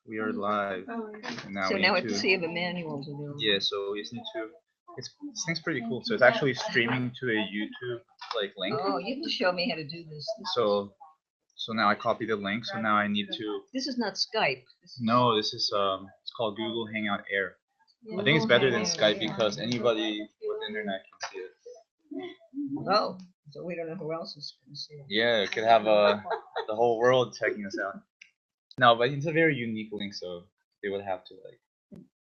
We are live. And now So we now need I have to see if Emmanuel's available. Yeah, so we just need to. This thing's pretty cool. So it's actually streaming to a YouTube like link. Oh, you have to show me how to do this. So now I copy the link. So now I need to. This is not Skype. No, this is it's called Google Hangout Air. I think it's Google better than Hangout Skype Air. because anybody with internet can see it. Oh, so we don't know who else is going to see it. Yeah, it could have the whole world checking us out. No, but it's a very unique link, so they would have to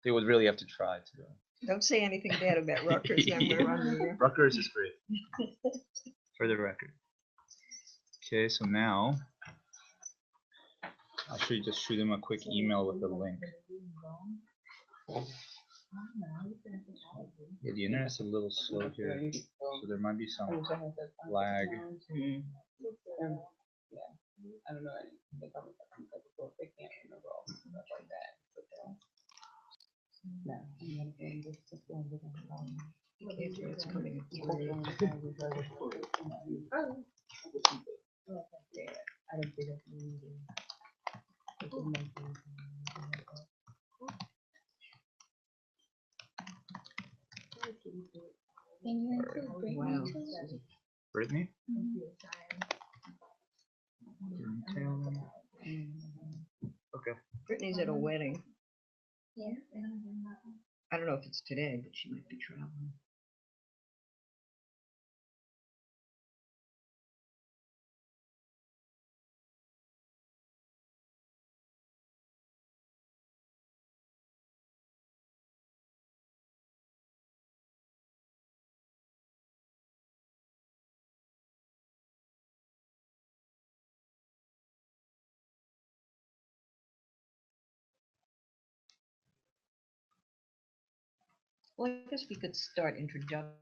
they would really have to try to. Don't say anything bad about Rutgers. Then we're on the air. Rutgers is great, for the record. Okay, so now I should just shoot him a quick email with the link. Yeah, the internet's a little slow here, so there might be some lag. I don't know. They can't remember all stuff like that. No, It's coming through. I don't think Wow. Brittany? Okay. Brittany's at a wedding. Yeah. I don't know if it's today, but she might be traveling. Well, I guess we could start introduction.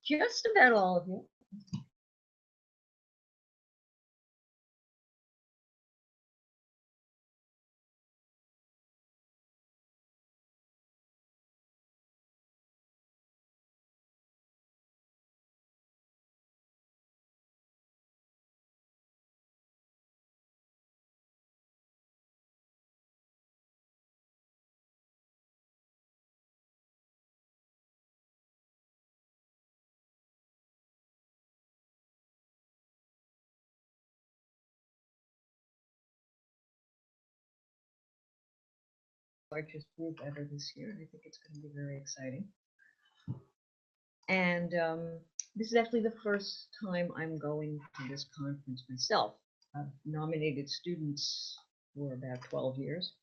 Just about all of you. Largest group ever this year, and I think it's going to be very exciting. And this is actually the first time I'm going to this conference myself. I've nominated students for about 12 years.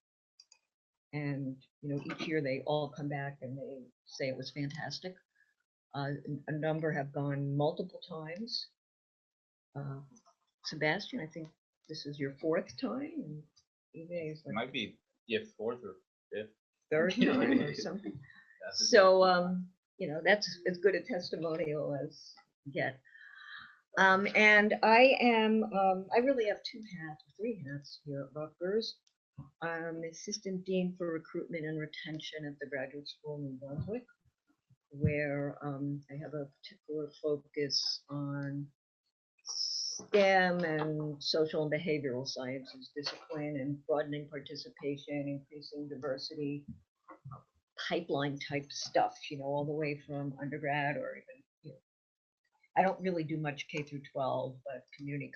And, each year they all come back and they say it was fantastic. A number have gone multiple times. Sebastian, I think this is your fourth time. And Eve is It might be fourth or fifth. third time or something. So, that's as good a testimonial as get. And I really have three hats here at Rutgers. I'm Assistant Dean for Recruitment and Retention at the Graduate School in Brunswick, where I have a particular focus on STEM and social and behavioral sciences discipline and broadening participation, increasing diversity, pipeline type stuff, all the way from undergrad or even, I don't really do much K through 12, but community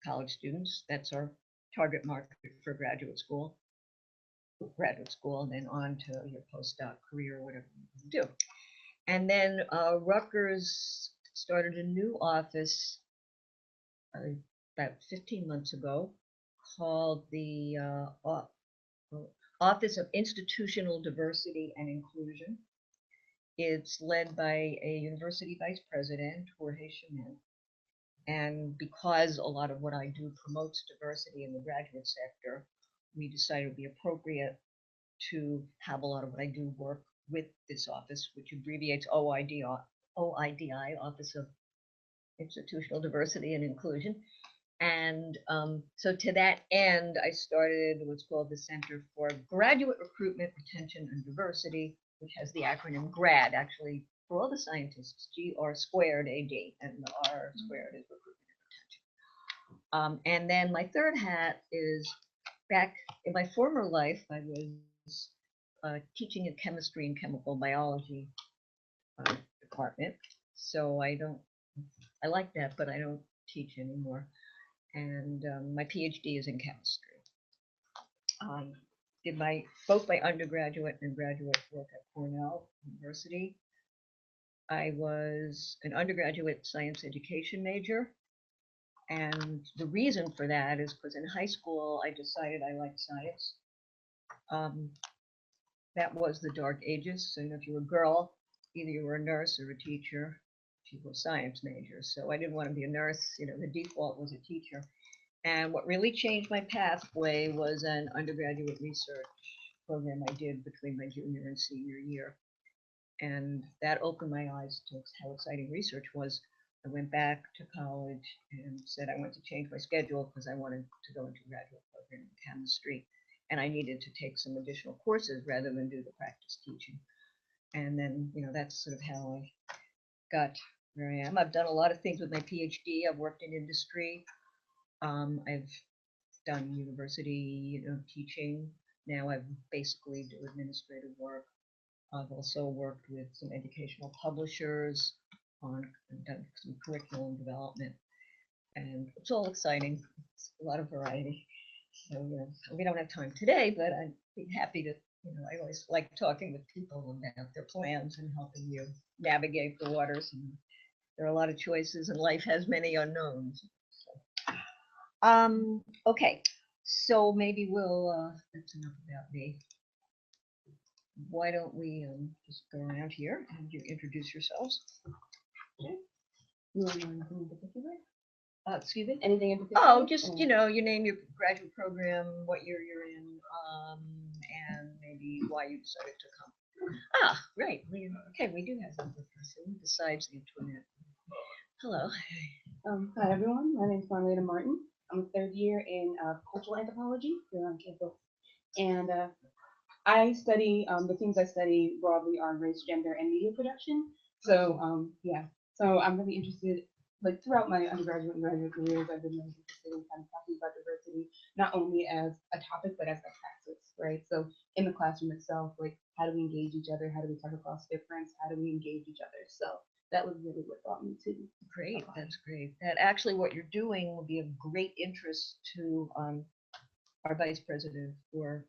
college students, that's our target market for graduate school, and then on to your postdoc career, whatever you do. And then Rutgers started a new office about 15 months ago called the Office of Institutional Diversity and Inclusion. It's led by a university vice president, Jorge Chemin. And because a lot of what I do promotes diversity in the graduate sector, we decided it would be appropriate to have a lot of what I do work with this office, which abbreviates OIDI, Office of Institutional Diversity and Inclusion. And so to that end, I started what's called the Center for Graduate Recruitment, Retention, and Diversity, which has the acronym GRAD, actually, for all the scientists, GR squared AD, and the R squared is recruitment and retention. And then my third hat is back in my former life, I was teaching in chemistry and chemical biology department. So I like that, but I don't teach anymore. And my PhD is in chemistry. Did both my undergraduate and graduate work at Cornell University. I was an undergraduate science education major. And the reason for that is because in high school, I decided I liked science. That was the dark ages. So if you were a girl, either you were a nurse or a teacher, you were a science major. So I didn't want to be a nurse. The default was a teacher. And what really changed my pathway was an undergraduate research program I did between my junior and senior year. And that opened my eyes to how exciting research was. I went back to college and said I wanted to change my schedule because I wanted to go into a graduate program in chemistry. And I needed to take some additional courses rather than do the practice teaching. And then, that's sort of how I got where I am. I've done a lot of things with my PhD. I've worked in industry. I've done university, teaching. Now I basically do administrative work. I've also worked with some educational publishers and done some curriculum development, and it's all exciting. It's a lot of variety. So we don't have time today, but I'd be happy to. I always like talking with people about their plans and helping you navigate the waters. And there are a lot of choices, and life has many unknowns. Okay, so maybe that's enough about me. Why don't we just go around here and you introduce yourselves? Okay. You want to know anything in particular? Excuse me? Anything in particular? Oh, just, your name, your graduate program, what year you're in, and maybe why you decided to come. Right. Okay, we do have another person besides the internet. Hello. Hi, everyone. My name is Marlena Martin. I'm a third year in cultural anthropology here on campus. And I study, the themes I study broadly are race, gender, and media production. So, so I'm really interested, like throughout my undergraduate and graduate careers, I've been really interested in kind of talking about diversity, not only as a topic, but as a practice, right? So in the classroom itself, like how do we engage each other? How do we talk across difference? How do we engage each other? So that was really what brought me to. Great, that's great. That actually what you're doing will be of great interest to our Vice President for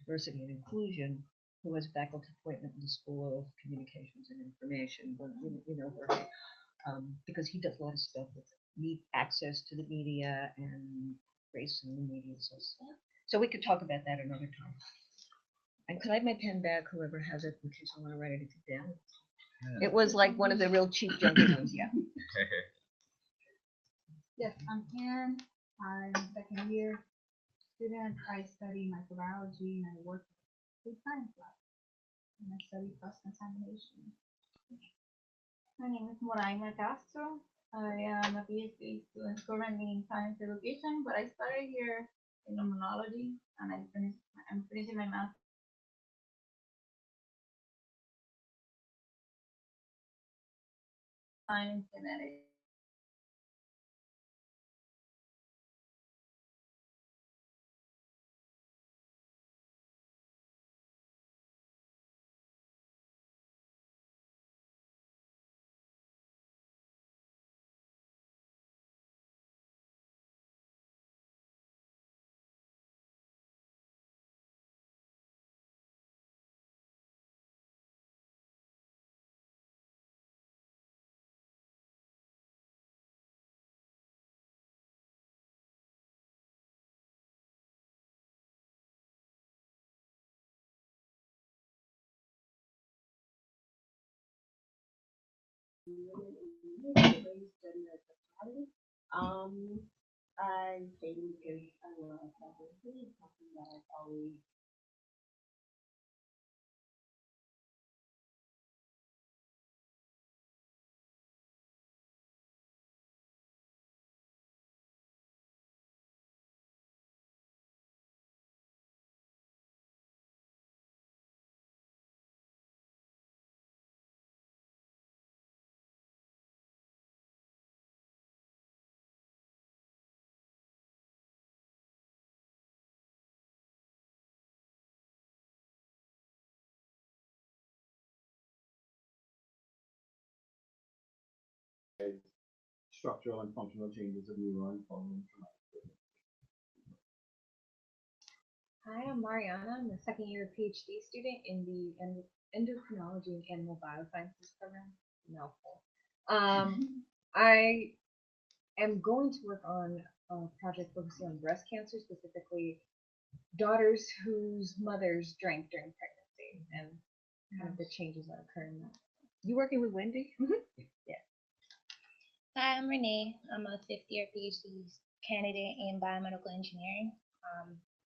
Diversity and Inclusion, who has faculty appointment in the School of Communications and Information, but because he does a lot of stuff with access to the media and race in the media. So we could talk about that another time. And could I have my pen back, whoever has it, in case I want to write anything down? It was like one of the real cheap jungle ones, yeah. Yes, I'm Anne. I'm second year student. I study microbiology and I work in food science lab. And I study cross-contamination. My name is Moraima Castro. I am a PhD student currently in science education, but I started here in immunology and I'm finishing my master's. Science genetics. I came because I love diversity, something that I've always structural and functional changes of neuron following traumatic. Hi, I'm Mariana. I'm a second year PhD student in the endocrinology and animal biosciences program. Mouthful. I am going to work on a project focusing on breast cancer, specifically daughters whose mothers drank during pregnancy and kind of the changes that occur in that. You working with Wendy? Hi, I'm Renee. I'm a fifth year PhD candidate in biomedical engineering.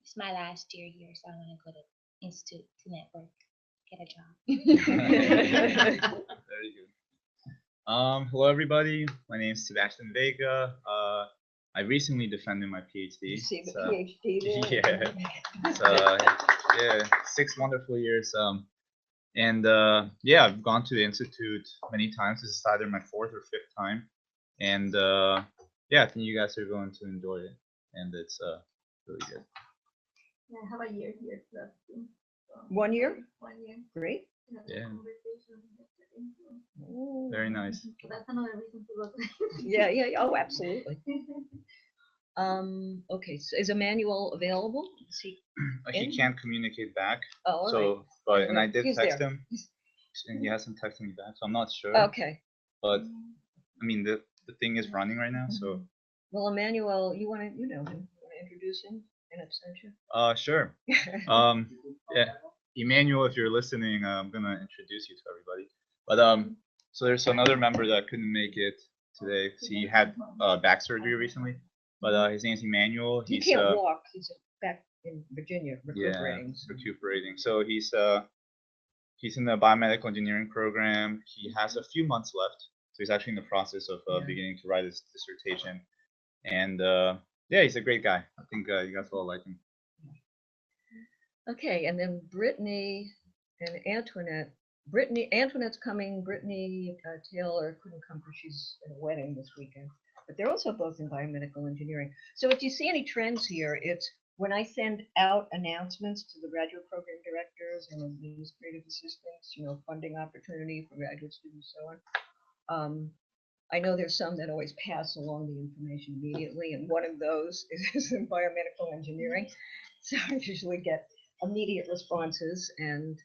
It's my last year here, so I want to go to institute to network, get a job. Very good. Hello everybody. My name is Sebastian Vega. I recently defended my PhD. You see the So, PhD there? yeah. So yeah, 6 wonderful years. Yeah, I've gone to the institute many times. This is either my 4th or 5th time, and yeah, I think you guys are going to enjoy it, and it's really good. Yeah, I have a year here. So 1 year? 1 year. Great. Yeah. Conversation yesterday, so Ooh. Very nice. that's another reason to go. Yeah. Oh, absolutely. Okay. So is Emmanuel available? Is he? He In? can't communicate back, Oh, all right. so but and I Right. did He's text there. him, and he hasn't texted me back, so I'm not sure. Okay. But I mean, the thing is running right now, so Well, Emmanuel, you know him. You want to introduce him in absentia? sure. Yeah, Emmanuel, if you're listening, I'm gonna introduce you to everybody. But so there's another member that couldn't make it today because he had back surgery recently. But his name's Emmanuel. He He's can't walk. He's back in Virginia recuperating. yeah, recuperating. So he's in the biomedical engineering program. He has a few months left, so he's actually in the process of Yeah. beginning to write his dissertation. And yeah, he's a great guy. I think you guys all like him. Okay, and then Brittany and Antoinette. Antoinette's coming. Brittany Taylor couldn't come because she's at a wedding this weekend. But they're also both in biomedical engineering. So if you see any trends here, it's when I send out announcements to the graduate program directors and administrative assistants, funding opportunity for graduate students, so on. I know there's some that always pass along the information immediately, and one of those is in biomedical engineering. So I usually get immediate responses, and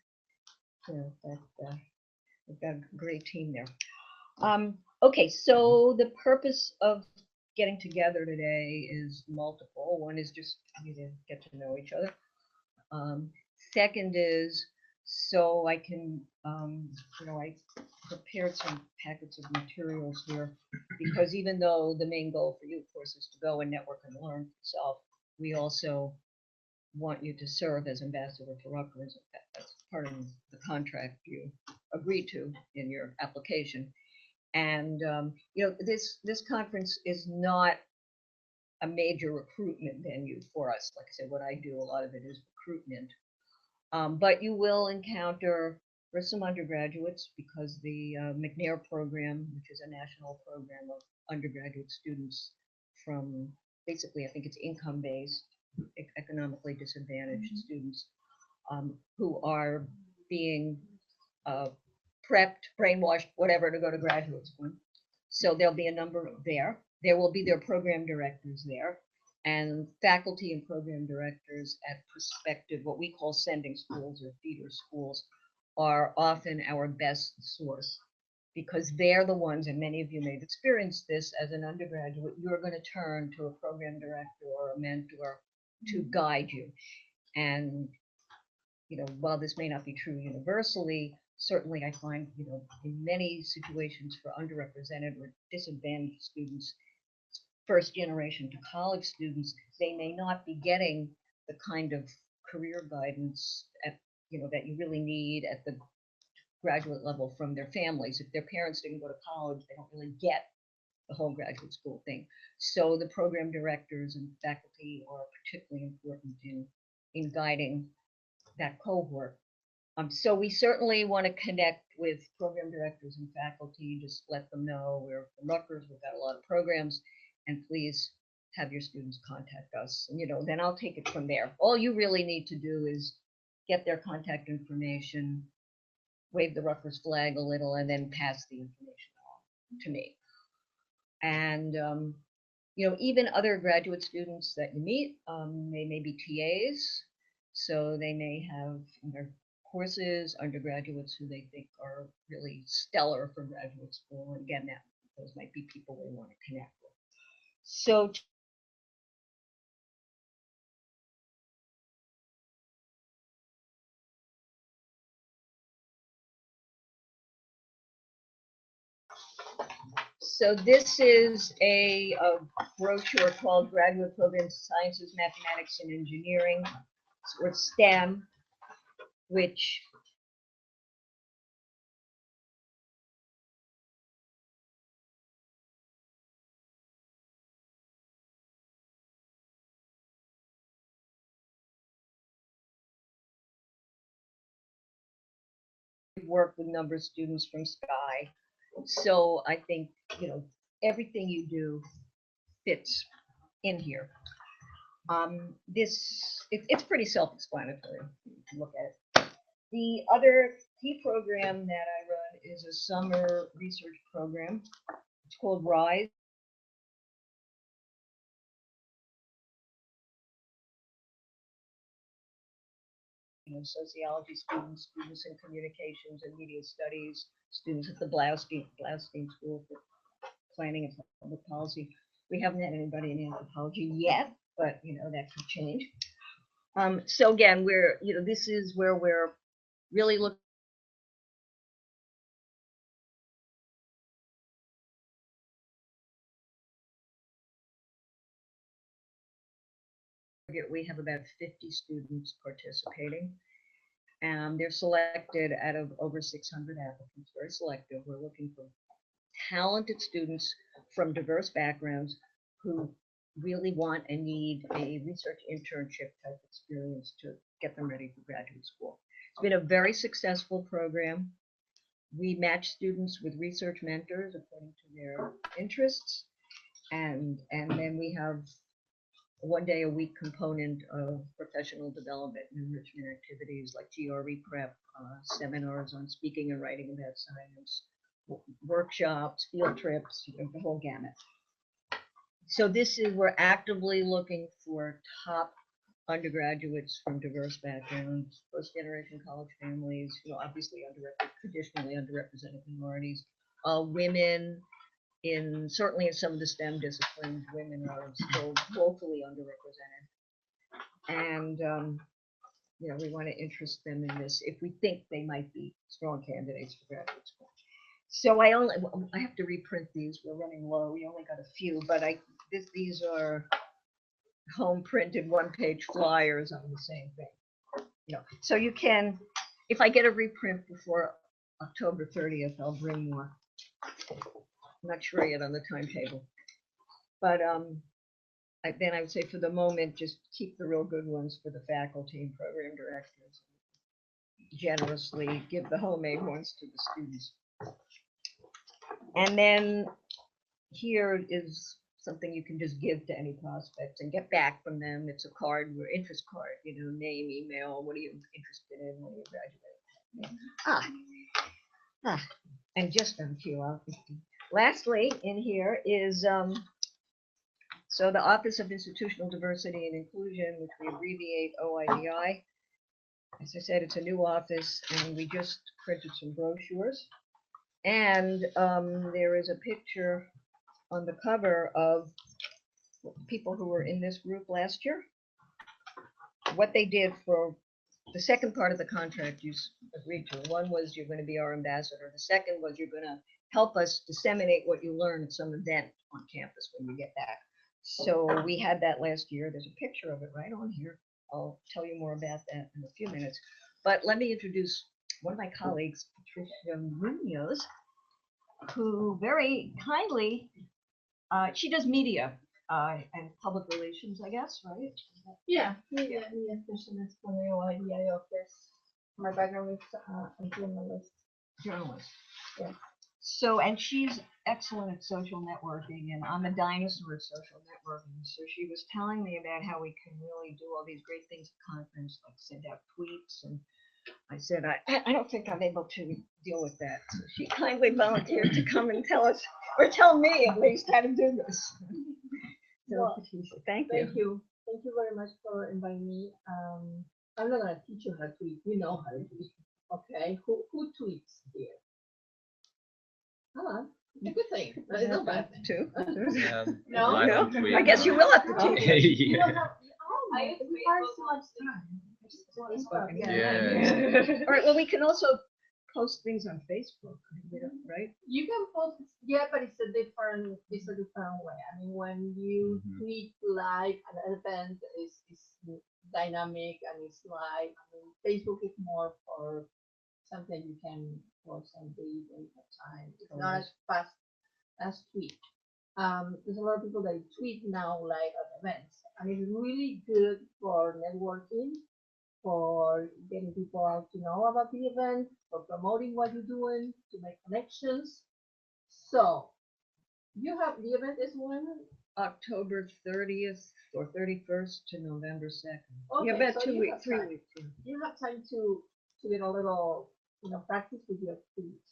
we've got a great team there. Okay, so the purpose of getting together today is multiple. One is just to get to know each other. Second is so I can, I prepared some packets of materials here because even though the main goal for you, of course, is to go and network and learn yourself, we also want you to serve as ambassador to Rutgers. That's part of the contract you agreed to in your application. And this conference is not a major recruitment venue for us. Like I said, what I do, a lot of it is recruitment. But you will encounter for some undergraduates because the McNair program, which is a national program of undergraduate students from basically, I think it's income-based, economically disadvantaged students who are being prepped, brainwashed, whatever, to go to graduate school. So there'll be a number there. There will be their program directors there, and faculty and program directors at prospective, what we call sending schools or feeder schools, are often our best source because they're the ones, and many of you may have experienced this as an undergraduate, you're going to turn to a program director or a mentor to guide you. And while this may not be true universally, certainly I find, in many situations for underrepresented or disadvantaged students, first generation to college students, they may not be getting the kind of career guidance that you really need at the graduate level from their families. If their parents didn't go to college, they don't really get the whole graduate school thing. So the program directors and faculty are particularly important in guiding that cohort. So we certainly want to connect with program directors and faculty, just let them know we're from Rutgers, we've got a lot of programs, and please have your students contact us. And then I'll take it from there. All you really need to do is get their contact information, wave the Rutgers flag a little, and then pass the information on to me. And, even other graduate students that you meet, they may be TAs. So they may have in their courses undergraduates who they think are really stellar for graduate school. And again, those might be people they want to connect with. So So this is a brochure called Graduate Program Sciences, Mathematics, and Engineering, or STEM, which work with a number of students from Sky. So I think, everything you do fits in here. It's pretty self-explanatory. You can look at it. The other key program that I run is a summer research program. It's called RISE. Sociology students, students in communications and media studies, students at the Blaustein School for Planning and Public Policy. We haven't had anybody in anthropology yet, but that could change. So again, this is where we're really looking. We have about 50 students participating. And they're selected out of over 600 applicants, very selective. We're looking for talented students from diverse backgrounds who really want and need a research internship type experience to get them ready for graduate school. It's been a very successful program. We match students with research mentors according to their interests. And then we have a 1-day-a-week component of professional development and enrichment activities like GRE prep, seminars on speaking and writing about science, workshops, field trips, the whole gamut. So we're actively looking for top undergraduates from diverse backgrounds, first-generation college families, obviously traditionally underrepresented minorities, women. Certainly in some of the STEM disciplines, women are still woefully underrepresented. And we want to interest them in this if we think they might be strong candidates for graduate school. So I have to reprint these. We're running low. We only got a few, but these are home printed 1-page flyers on the same thing. So you can, if I get a reprint before October 30th, I'll bring more. I'm not sure yet on the timetable, but then I would say for the moment, just keep the real good ones for the faculty and program directors. Generously give the homemade ones to the students. And then here is something you can just give to any prospects and get back from them. It's a card, your interest card, name, email, what are you interested in when you graduate. And just on cue. Lastly, in here is so the Office of Institutional Diversity and Inclusion, which we abbreviate OIDI. As I said, it's a new office, and we just printed some brochures. And there is a picture on the cover of people who were in this group last year. What they did for the second part of the contract you agreed to. One was you're going to be our ambassador. The second was you're going to help us disseminate what you learn at some event on campus when you get back. So we had that last year. There's a picture of it right on here. I'll tell you more about that in a few minutes. But let me introduce one of my colleagues, Patricia Munoz, who very kindly, she does media and public relations, I guess, right? Yeah, media specialist for the OIDI office. My background is a journalist. Yeah. So, and she's excellent at social networking, and I'm a dinosaur at social networking. So she was telling me about how we can really do all these great things at conference, like send out tweets and I said, I don't think I'm able to deal with that. So she kindly volunteered to come and tell us, or tell me at least how to do this. So, Well, Patricia, thank Thank you. you. Thank you very much for inviting me. I'm not gonna teach you how to tweet. You know how to tweet. Okay, who tweets here? Huh? It's a good thing. It's not a bad thing. Too. No? I don't No? tweet, I guess you no. will have to teach. Okay. Yeah. You don't have, oh, it requires so much time. Facebook, Yeah. All right, well, we can also post things on Facebook, right? You can post, yeah, but it's a different way. I mean, when you Mhm. tweet live at an event, is dynamic and it's live. I mean, Facebook is more for something you can post and read when you have time. It's not as fast as tweet. There's a lot of people that tweet now live at events, and it's really good for networking, for getting people out to know about the event, for promoting what you're doing, to make connections. So you have the event is when? October 30th or 31st to November 2nd. Yeah, Okay, about so you have 3 time. weeks. Yeah. You have time to get a little, practice with your tweets.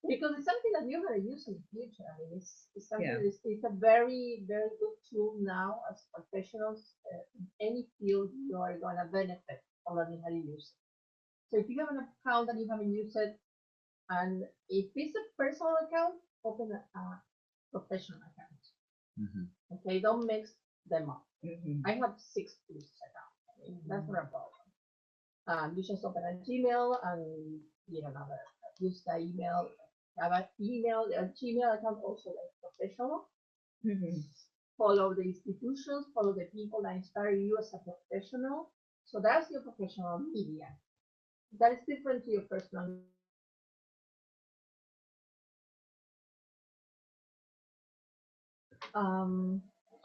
Because it's something that you're gonna use in the future. I mean, it's something Yeah. it's a very, very good tool now as professionals in any field you are gonna benefit from learning how to use it. So if you have an account and you haven't used it, and if it's a personal account, open a professional account. Mhm. Okay, don't mix them up. Mhm. I have 6 tools accounts. I mean, that's not a problem. You just open a Gmail and another use the email. Have an email, a Gmail account also like professional. Mhm. Follow the institutions, follow the people that inspire you as a professional. So that's your professional media. That is different to your personal.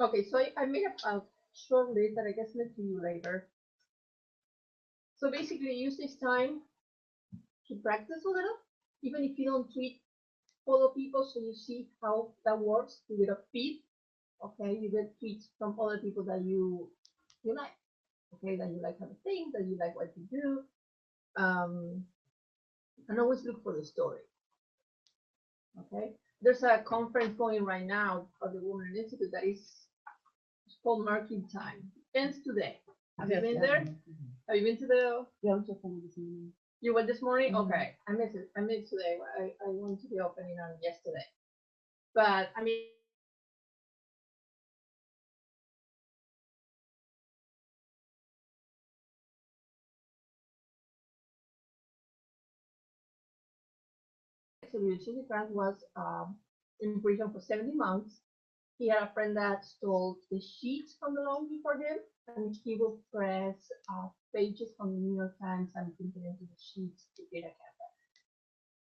Okay, so I made a short list that I can send to you later. So basically, use this time to practice a little, even if you don't tweet, follow people so you see how that works. You get a feed, okay? You get tweets from other people that you like, okay? That you like how to think, that you like what you do, and always look for the story, okay? There's a conference going right now at the Women Institute that is called Marking Time. Ends today. Have you been there? Have you been to the? Yeah, I'm just this morning. You went this morning? Mhm. Okay. I missed it. I missed today. I went to the opening on yesterday. But I mean, so Chili Grant was in prison for 70 months. He had a friend that stole the sheets from the laundry for him, and he would press pages from the New York Times and put it into the sheets to get a canvas.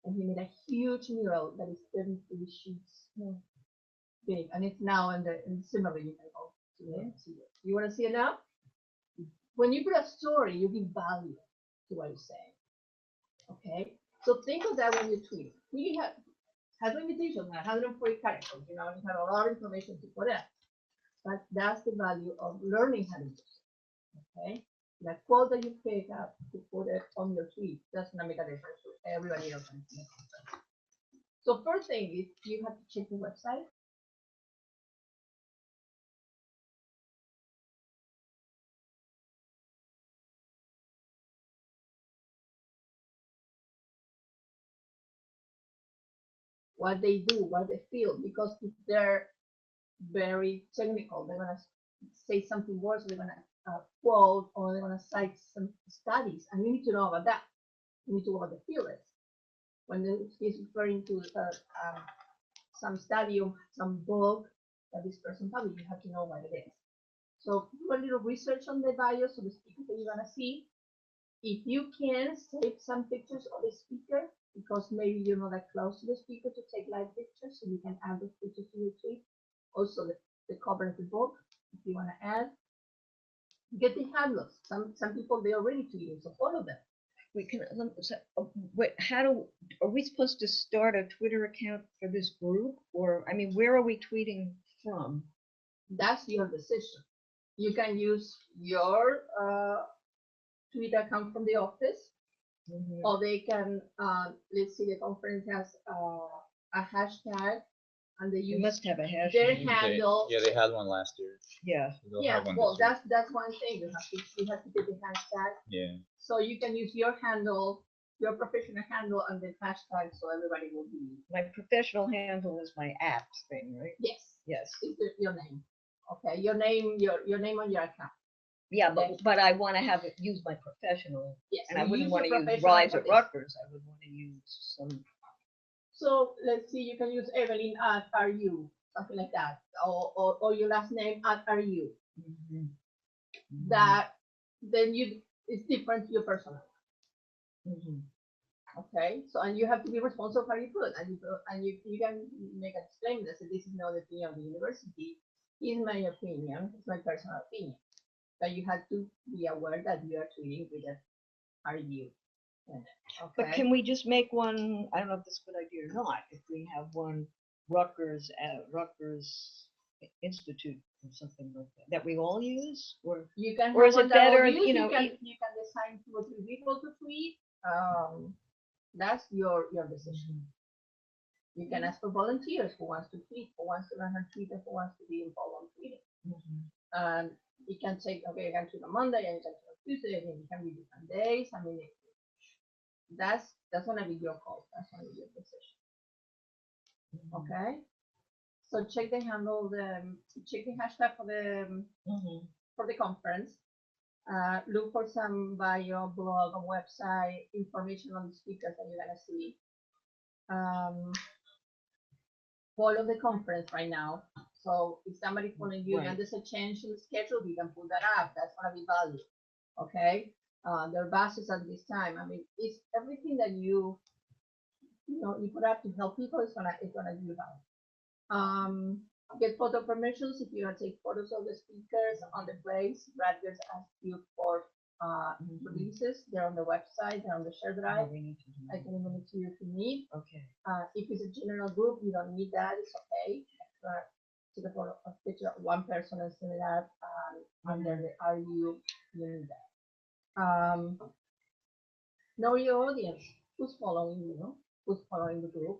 And he made a huge mural that is 33 sheets big, and it's now in the similar. You can go to it and see it. You want to see it now? When you put a story, you give value to what you're saying. Okay, so think of that when you tweet. We has limitations, 140 characters. You have a lot of information to put in, but that's the value of learning how to use it. Okay, the quote that you pick up to put it on your tweet, that's gonna make a difference to everybody else. So first thing is you have to check the website. What they do, what they feel, because if they're very technical, they're gonna say something worse, they're gonna quote, or they're gonna cite some studies, and you need to know about that. You need to know what the field is. When he's referring to some study or some book that this person published, you have to know what it is. So do a little research on the bios of the speaker that you're gonna see. If you can, save some pictures of the speaker, because maybe you're not that close to the speaker to take live pictures, so you can add those pictures to your tweet. Also, the cover of the book, if you want to add. Get the handles. Some people, they are already tweeting, so follow them. We can, wait, are we supposed to start a Twitter account for this group? Or, I mean, where are we tweeting from? That's your decision. You can use your tweet account from the office, Mhm. or they can, let's see, the conference has a hashtag, and they You use must have a their hashtag. handle. Yeah, they had one last year. Yeah. They'll Yeah, have one well, this year. that's one thing. You have to get the hashtag. Yeah. So you can use your handle, your professional handle, and the hashtag, so everybody will be. My professional handle is my apps thing, right? Yes, Yes. it's your name. Okay, your name on your account. Yeah, but I want to have it use my professional, Yes, and I you wouldn't use want to your use professional Rise for at this. Rutgers. I would want to use some. So let's see, you can use Evelyn at RU, something like that, or your last name at RU. Mhm. That then it's different to your personal. Mhm. Okay, so and you have to be responsible for your put, and you can make a disclaimer that says this is not the opinion of the university. Is my opinion. It's my personal opinion. But you have to be aware that you are tweeting with an RU. But Okay. can we just make one? I don't know if this is a good idea or not. If we have one Rutgers Institute or something like that we all use, or You can or have is one it that all better, use, you know, you can design 2 or 3 people to tweet. That's your decision. You can ask for volunteers who wants to tweet, who wants to learn how to tweet, and who wants to be involved on tweeting. And you can say, okay, I can tweet on Monday, and you can tweet on Tuesday, and it can be different days. I mean, that's gonna be your call. That's gonna be your decision. Okay. So check the handle, check the hashtag for the conference. Look for some bio, blog, or website information on the speakers that you're gonna see. Follow the conference right now. So if somebody following you and there's a change in the schedule, you can put that up. That's gonna be valid. Okay. There are buses at this time. I mean, it's everything that you put up to help people is gonna do valid. Get photo permissions if you want to take photos of the speakers on the place. Rutgers ask you for releases. They're on the website. They're on the share drive. I can email it to you if you need. Okay. If it's a general group, you don't need that. It's okay. Take a photo, a picture of one person and send it out under the RU. You need that. Know your audience. Who's following you? Who's following the group?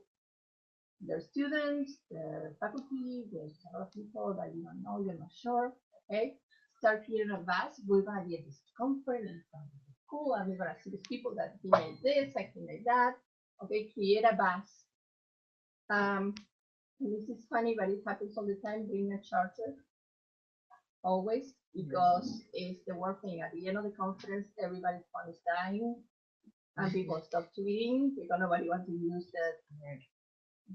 There's students, there's faculty, there's a lot of people that you don't know, you're not sure. Okay. Start creating a buzz. We're gonna be at this conference and it's gonna be cool, and we're gonna see these people that he made this, I can make that. Okay, create a buzz. This is funny, but it happens all the time. Bring a charger. Always, because it's the work thing. At the end of the conference, everybody's phone is dying, and people stop tweeting because nobody wants to use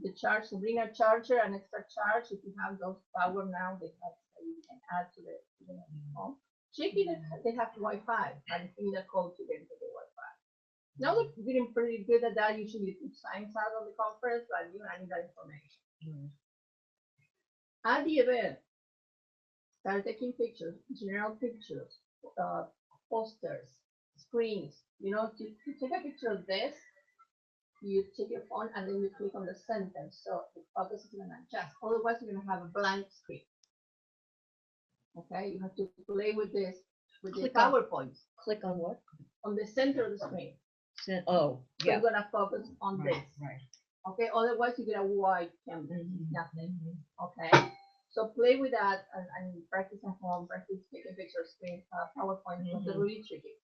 the charge. So bring a charger, an extra charge. If you have those power now, they have you can add to the phone. Check it. They have Wi-Fi, and you need a code to get into the Wi-Fi. Now they're getting pretty good at that. Usually, put signs out on the conference, but you need that information. At the event, start taking pictures, general pictures, posters, screens. You know, to take a picture of this, you take your phone and then you click on the sentence, so the focus is going to adjust. Otherwise, you're going to have a blank screen. Okay, you have to play with this, with the PowerPoint. Click on what? On the center of the screen. Oh, So yeah. you're going to focus on this. Right. Okay, otherwise you get a white canvas, nothing. Okay, so play with that and practice at home, practice taking pictures, screen, PowerPoint, because they're really tricky.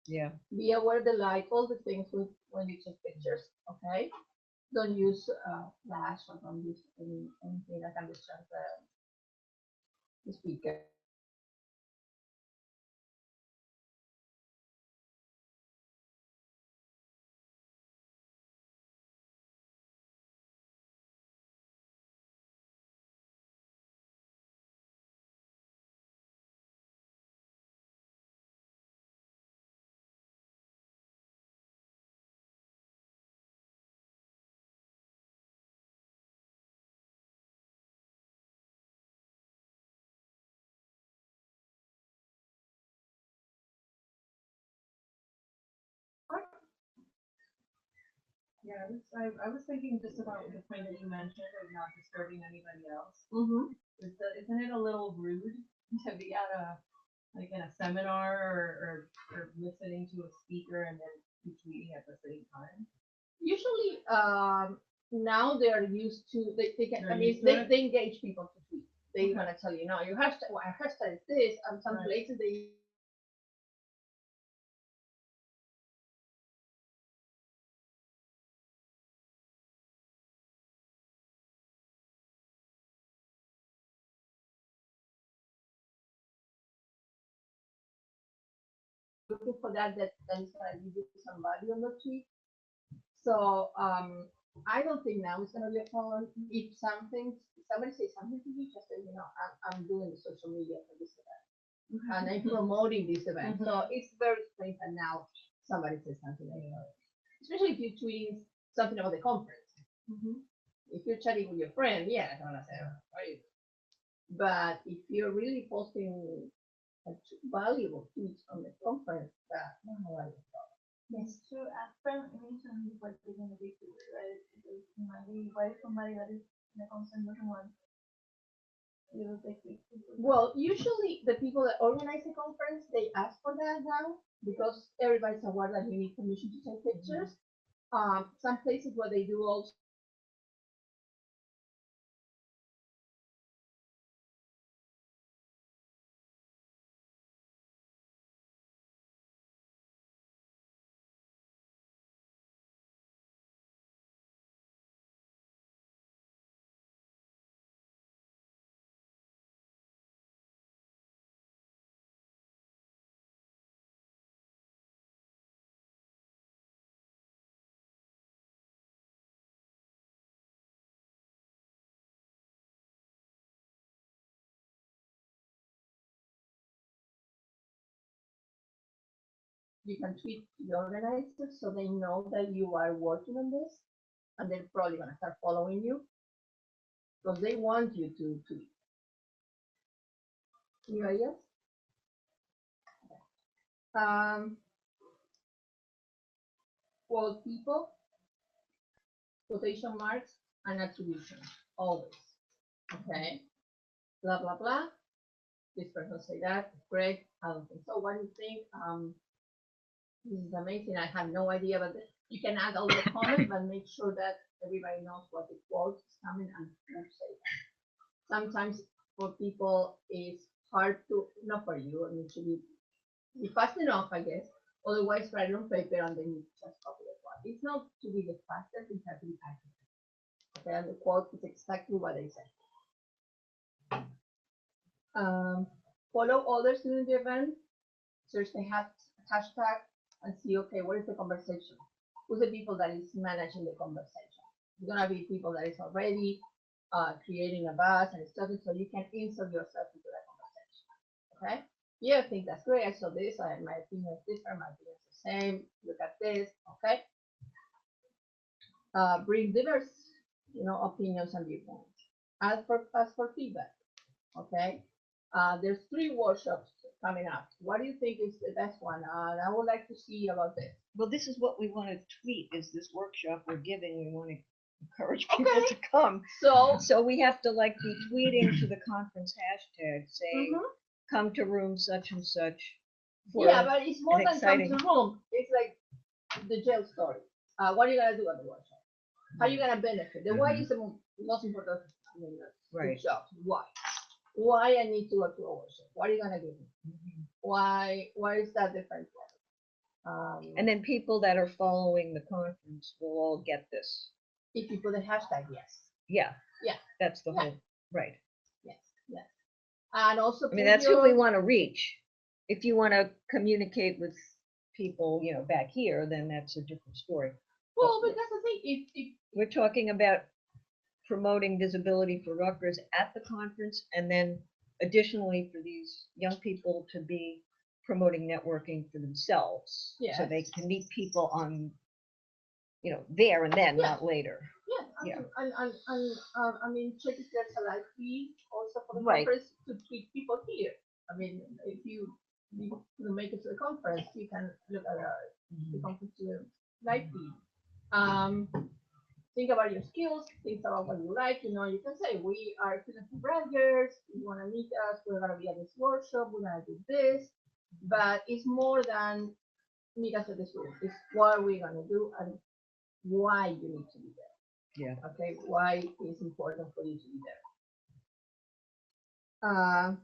Yeah. Be aware of the light, all the things when you take pictures, okay? Don't use flash or don't use anything that can distract the speaker. Yeah, I was thinking just about the point that you mentioned of not disturbing anybody else. Mm-hmm. Isn't it a little rude to be at like in a seminar or now they are used to, they can, I They're mean, used to they, it? they engage people to tweet. They Okay. wanna tell you, no, your hashtag, well, our hashtag is this, and some Right. places they looking for that is gonna give you some value on the tweet. So I don't think now it's gonna be a problem. If somebody says something to you, just say, you know, I'm doing the social media for this event and I'm promoting this event. So it's very strange that now somebody says something, you know, especially if you're tweeting something about the conference. If you're chatting with your friend, yeah, I'm gonna say, "Oh, what are you doing?" But if you're really posting valuable tweets on the conference, that I don't know why. Yes, true. As friend mentioned, what they're gonna be to it, right? Because it might be what if somebody that is in the consent doesn't want you to take pictures. Well, usually the people that organize the conference, they ask for that now because everybody's aware that you need permission to take pictures. Some places where they do also you can tweet the organizers so they know that you are working on this, and they're probably gonna start following you because they want you to tweet. Any ideas? Quote people, quotation marks, and attribution always. Okay. Blah blah blah. This person say that. Great. I don't think so. What do you think? This is amazing. I have no idea, but you can add all the comments, but make sure that everybody knows what the quote is coming and who say that. Sometimes for people it's hard to, not for you, I mean to be fast enough, I guess. Otherwise, write it on paper and then you just copy the quote. It's not to be the fastest, it has to be accurate. Okay, and the quote is exactly what they say. Follow others during the event, search the hashtag and see, okay, what is the conversation? Who's the people that is managing the conversation? It's gonna be people that is already creating a buzz and stuff, so you can insert yourself into that conversation. Okay? Yeah, I think that's great. I saw this. My opinion is different. My opinion is the same. Look at this. Okay? Bring diverse, opinions and viewpoints. Ask for feedback. Okay? There's 3 workshops coming up. What do you think is the best one? I would like to see about this. Well, this is what we want to tweet, is this workshop we're giving. We want to encourage people to come. So we have to like be tweeting to the conference hashtag saying, come to room such and such. Yeah, but it's more an than exciting- come to room. It's like the jail story. What are you gonna do at the workshop? How are you gonna benefit? The why is the most important. I mean, Right. job. Why? Why I need to go to a workshop? What are you gonna give me? Why is that different? And then people that are following the conference will all get this. if you put a hashtag, yes. Yeah. Yeah. That's the Yeah. whole, right. Yes. And also, I mean, that's who we want to reach. If you want to communicate with people, back here, then that's a different story. Well, but that's the thing. If We're talking about promoting visibility for Rutgers at the conference, and then additionally for these young people to be promoting networking for themselves. So they Yes. can meet people on, there and then, Yeah. not later. yeah, and I mean, check if there's a live feed also for the Right. conference to tweet people here. I mean, if you make it to the conference, you can look at the conference live feed. Think about your skills, think about what you like, you can say, we are students from Rutgers, you want to meet us, we're going to be at this workshop, we're going to do this, but it's more than meet us at this room, it's what are we going to do, and why you need to be there. Yeah. Okay, why it's important for you to be there.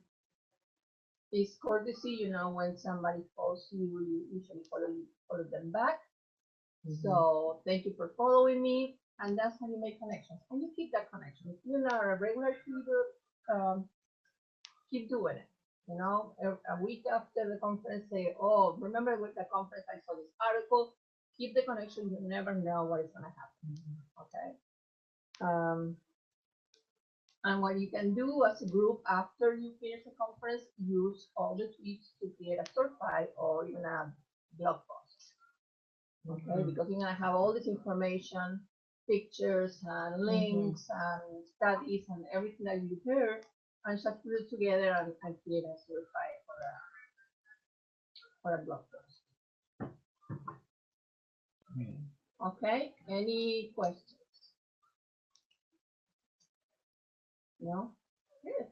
It's courtesy, when somebody calls you, you usually follow them back. So thank you for following me, and that's how you make connections, and you keep that connection. If you're not a regular tweeter, keep doing it. A week after the conference, say, "Oh, remember with the conference I saw this article." Keep the connection. You never know what is gonna happen. Okay. And what you can do as a group after you finish the conference, use all the tweets to create a short file or even a blog post. Okay, because you're gonna have all this information, pictures and links and studies and everything that you heard, and just put it together and create a short file for a blog post. Okay, any questions? No? Good.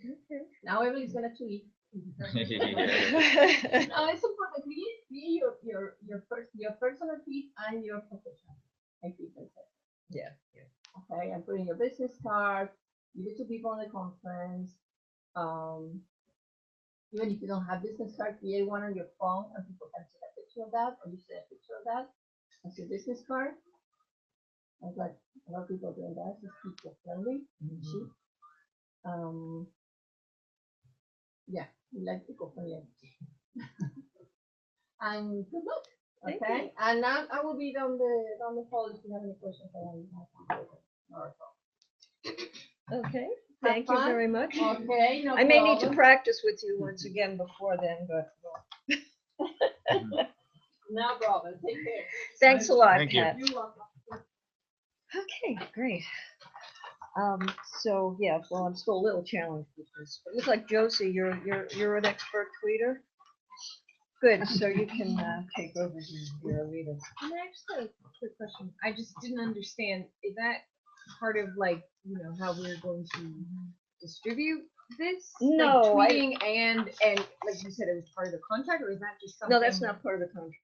Okay. Now everybody's gonna tweet. Yeah. No, it's important. Create your personal tweet and your professional. I think that's it. Yeah. Okay, and put in your business card, give it to people on the conference. Even if you don't have business card, create one on your phone and people can take a picture of that, or you take a picture of that as your business card. I've got a lot of people doing that. Just keep it friendly. Cheap. Yeah, we like to go for it. And good luck. Thank Okay, and now I will be down the hall if you have any questions. Okay, Have thank you fun. very much. Okay, no I may need to problem. practice with you once again before then, but No problem. Take care. thanks a lot, Thank you. Pat. You're welcome. Okay, great. So yeah, well, I'm still a little challenged with this. It looks like Josie, you're an expert tweeter. Good, so you can take over your leader. And I just have a quick question. I just didn't understand. Is that part of how we're going to distribute this? No, like tweeting and like you said, it was part of the contract, or is that just something? No, that's not part of the contract.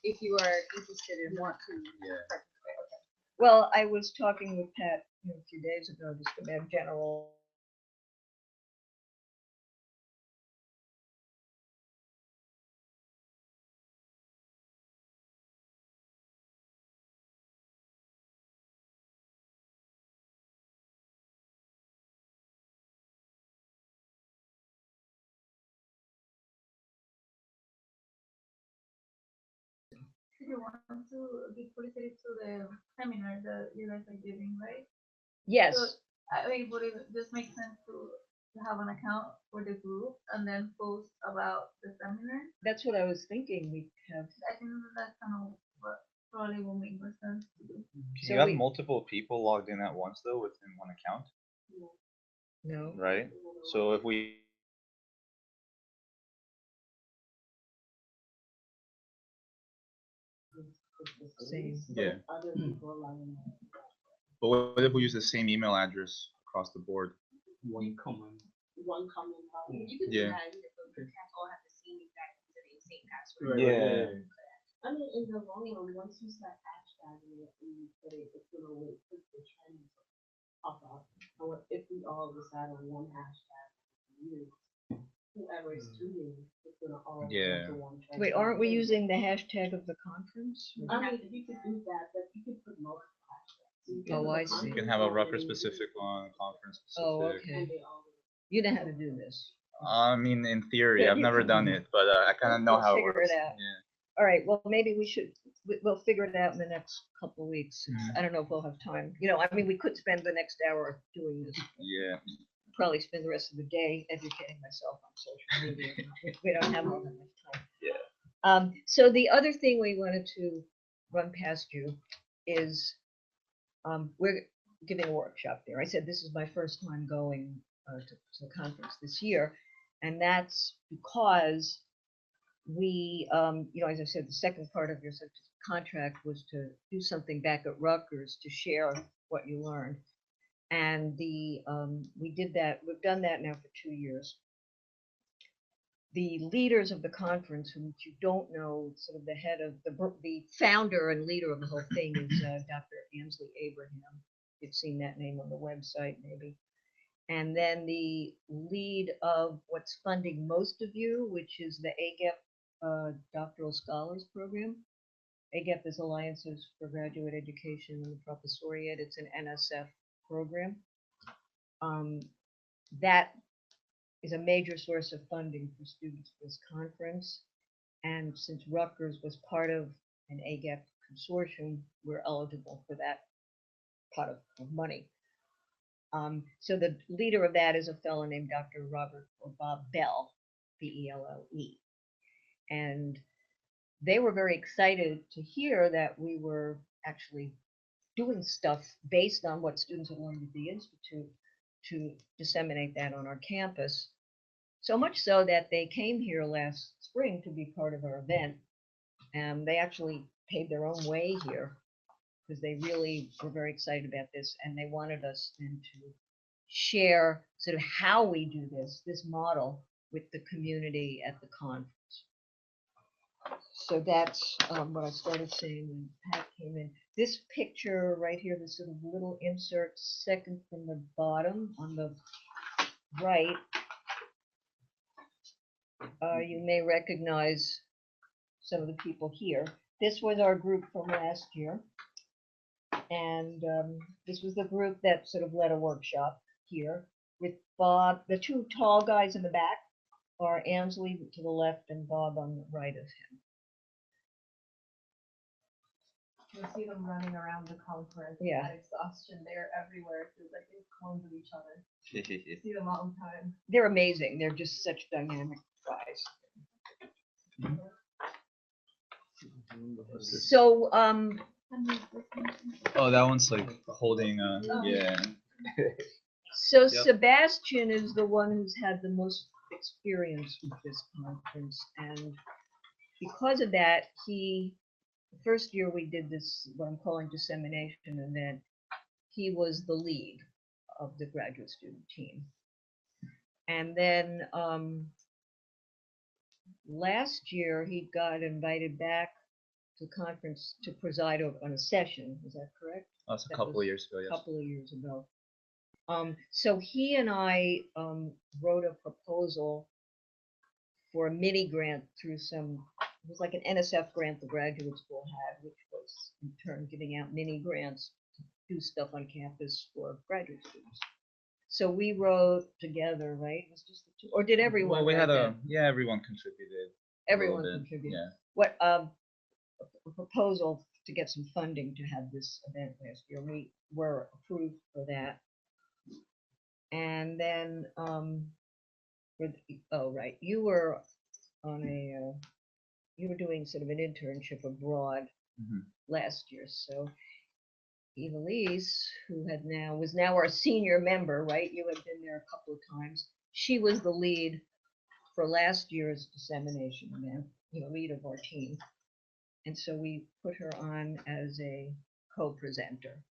If you are interested and want to. Yeah. Well, I was talking with Pat a few days ago just about general. If you want to give publicity to the seminar that you guys are giving, right? Yes, So, I mean, would it just make sense to have an account for the group and then post about the seminar? that's what I was thinking. We have. I think that's kind of what probably will make more sense to do. Can So you have we- multiple people logged in at once though within one account, No. right? So if we Same. Yeah. Other people allowing it. But what if we use the same email address across the board? One common. One common problem. You could Yeah. do that. You can't all have the same exact username, same password. Yeah. I mean, in the long run, once you start hashtagging it and you put it, it's gonna wait for the trends to pop up. And if we all decide on one hashtag, use, whoever is tweeting, it's gonna all go Yeah. to one trend. Wait, aren't we using the hashtag of the conference? I mean, you could do that, but you could put multiple hashtags. So you can Oh, put the I see. You can conference have a one record and you specific one, conference specific. Oh, can- okay. And they all. You know how to do this. I mean, in theory, Yeah, I've you never can- done it, but I kind of know We'll how it figure works. it out. Yeah. All right, well, maybe we'll figure it out in the next couple of weeks. Mhm. I don't know if we'll have time. I mean, we could spend the next hour doing this. Yeah. Probably spend the rest of the day educating myself on social media. We don't have all that much time. Yeah. So the other thing we wanted to run past you is, we're giving a workshop there. I said this is my first time going to the conference this year, and that's because we, as I said, the second part of your contract was to do something back at Rutgers to share what you learned. And we did that, we've done that now for 2 years. the leaders of the conference, who you don't know, sort of the head of the founder and leader of the whole thing is Dr. Ansley Abraham. You've seen that name on the website, maybe. And then the lead of what's funding most of you, which is the AGEP Doctoral Scholars Program. AGEP is Alliances for Graduate Education and the Professoriate. It's an NSF program. That is a major source of funding for students for this conference. And since Rutgers was part of an AGEP consortium, we're eligible for that pot of money. So the leader of that is a fellow named Dr. Robert or Bob Bell, B-E-L-L-E. And they were very excited to hear that we were actually doing stuff based on what students had learned at the Institute to disseminate that on our campus. So much so that they came here last spring to be part of our event. And they actually paid their own way here because they really were very excited about this. And they wanted us then to share sort of how we do this model with the community at the conference. So that's what I started saying when Pat came in. This picture right here, this sort of little insert, second from the bottom on the right, you may recognize some of the people here. This was our group from last year. And this was the group that sort of led a workshop here with Bob. The two tall guys in the back are Ansley to the left and Bob on the right of him. You'll see them running around the conference. Yeah. At exhaustion. They're everywhere. It feels like they're clones of each other. See them all the time. They're amazing. They're just such dynamic guys. So, Oh, that one's like holding, yeah. so Yep. Sebastian is the one who's had the most experience with this conference. And because of that, the first year we did this, what I'm calling dissemination event, he was the lead of the graduate student team. And then last year he got invited back to the conference to preside over on a session. Is that correct? That's a That couple was of years ago, A yes. couple of years ago. So he and I wrote a proposal for a mini grant through it was like an NSF grant the graduate school had, which was in turn giving out mini grants to do stuff on campus for graduate students. So we wrote together, right? It was just the two, or did everyone? Well, we write had that? everyone contributed. a little Everyone bit, contributed. Yeah. What a proposal to get some funding to have this event last year. We were approved for that. And then oh right, you were on you were doing sort of an internship abroad last year. So Evelise, who was now our senior member, right? You had been there a couple of times. She was the lead for last year's dissemination event, lead of our team. And so we put her on as a co-presenter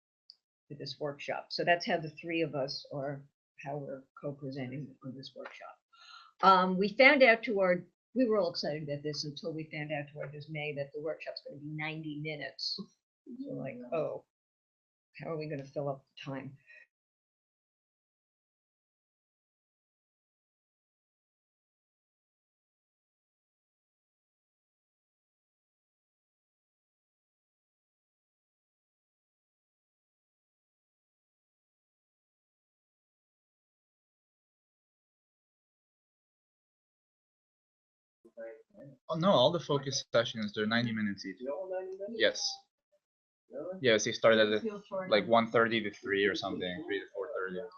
for this workshop. So that's how the three of us are, how we're co-presenting on this workshop. We were all excited about this until we found out to our dismay that the workshop's going to be 90 minutes. So like, oh, how are we going to fill up the time? Oh no, all the focus sessions, they're 90 minutes each. Yes. Yes, they start at like 1:30 to 3 or something, 3 to 4:30.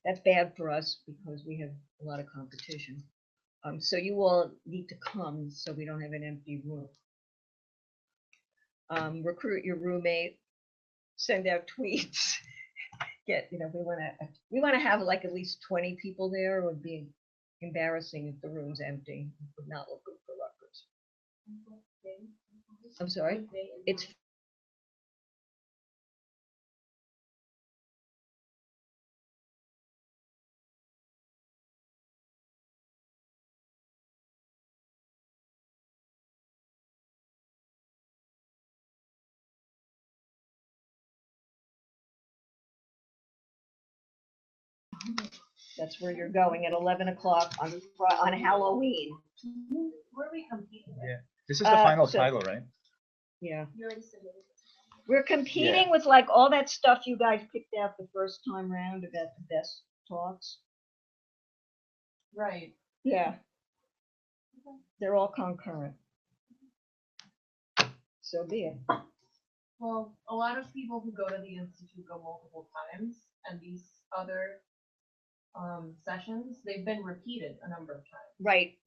That's bad for us because we have a lot of competition. So you all need to come so we don't have an empty room. Recruit your roommate, send out tweets. We want to have like at least 20 people there. It would be embarrassing if the room's empty. It would not look good for Rutgers. I'm sorry. It's that's where you're going at 11 o'clock on Halloween. Where are we competing with? Yeah. This is the final so- title, right? Yeah. You already submitted. We're competing with like all that stuff you guys picked out the first time round about the best talks. Right. Yeah. They're all concurrent. So be it. Well, a lot of people who go to the institute go multiple times, and these other sessions, they've been repeated a number of times. Right.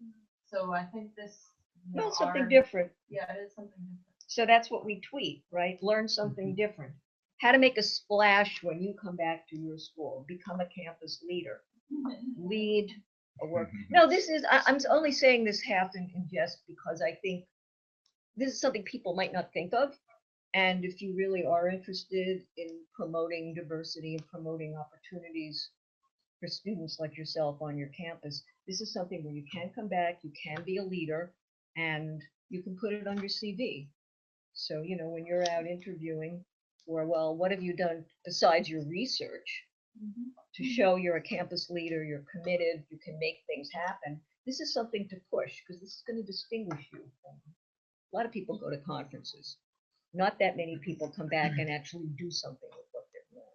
So I think this. Well, something different. Yeah, it is something different. So that's what we tweet, right? Learn something different. How to make a splash when you come back to your school. Become a campus leader. Lead a work. No, this is, I'm only saying this half in jest because I think this is something people might not think of. And if you really are interested in promoting diversity and promoting opportunities for students like yourself on your campus, this is something where you can come back, you can be a leader, and you can put it on your CV. So, when you're out interviewing, or, well, what have you done besides your research to show you're a campus leader, you're committed, you can make things happen? This is something to push because this is going to distinguish you. A lot of people go to conferences. Not that many people come back and actually do something with what they've learned.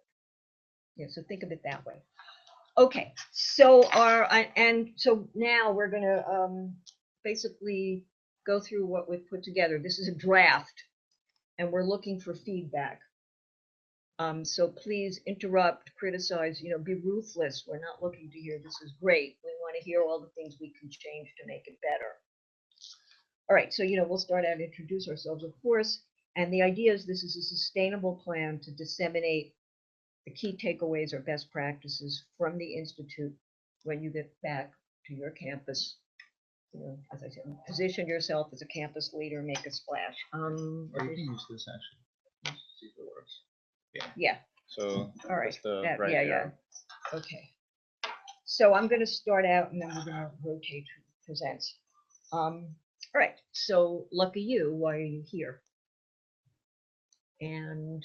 Yeah, so think of it that way. Okay, so now we're going to basically go through what we've put together. This is a draft, and we're looking for feedback. So please interrupt, criticize, be ruthless. We're not looking to hear this is great. We want to hear all the things we can change to make it better. All right, so we'll start out and introduce ourselves, of course. And the idea is this is a sustainable plan to disseminate the key takeaways or best practices from the Institute when you get back to your campus. As I said, position yourself as a campus leader, make a splash. Or you can use this actually. See if it works. Yeah. So All right. that's the That- right yeah, arrow. Okay. So I'm going to start out and then we're going to rotate who presents. All right. So lucky you, why are you here? And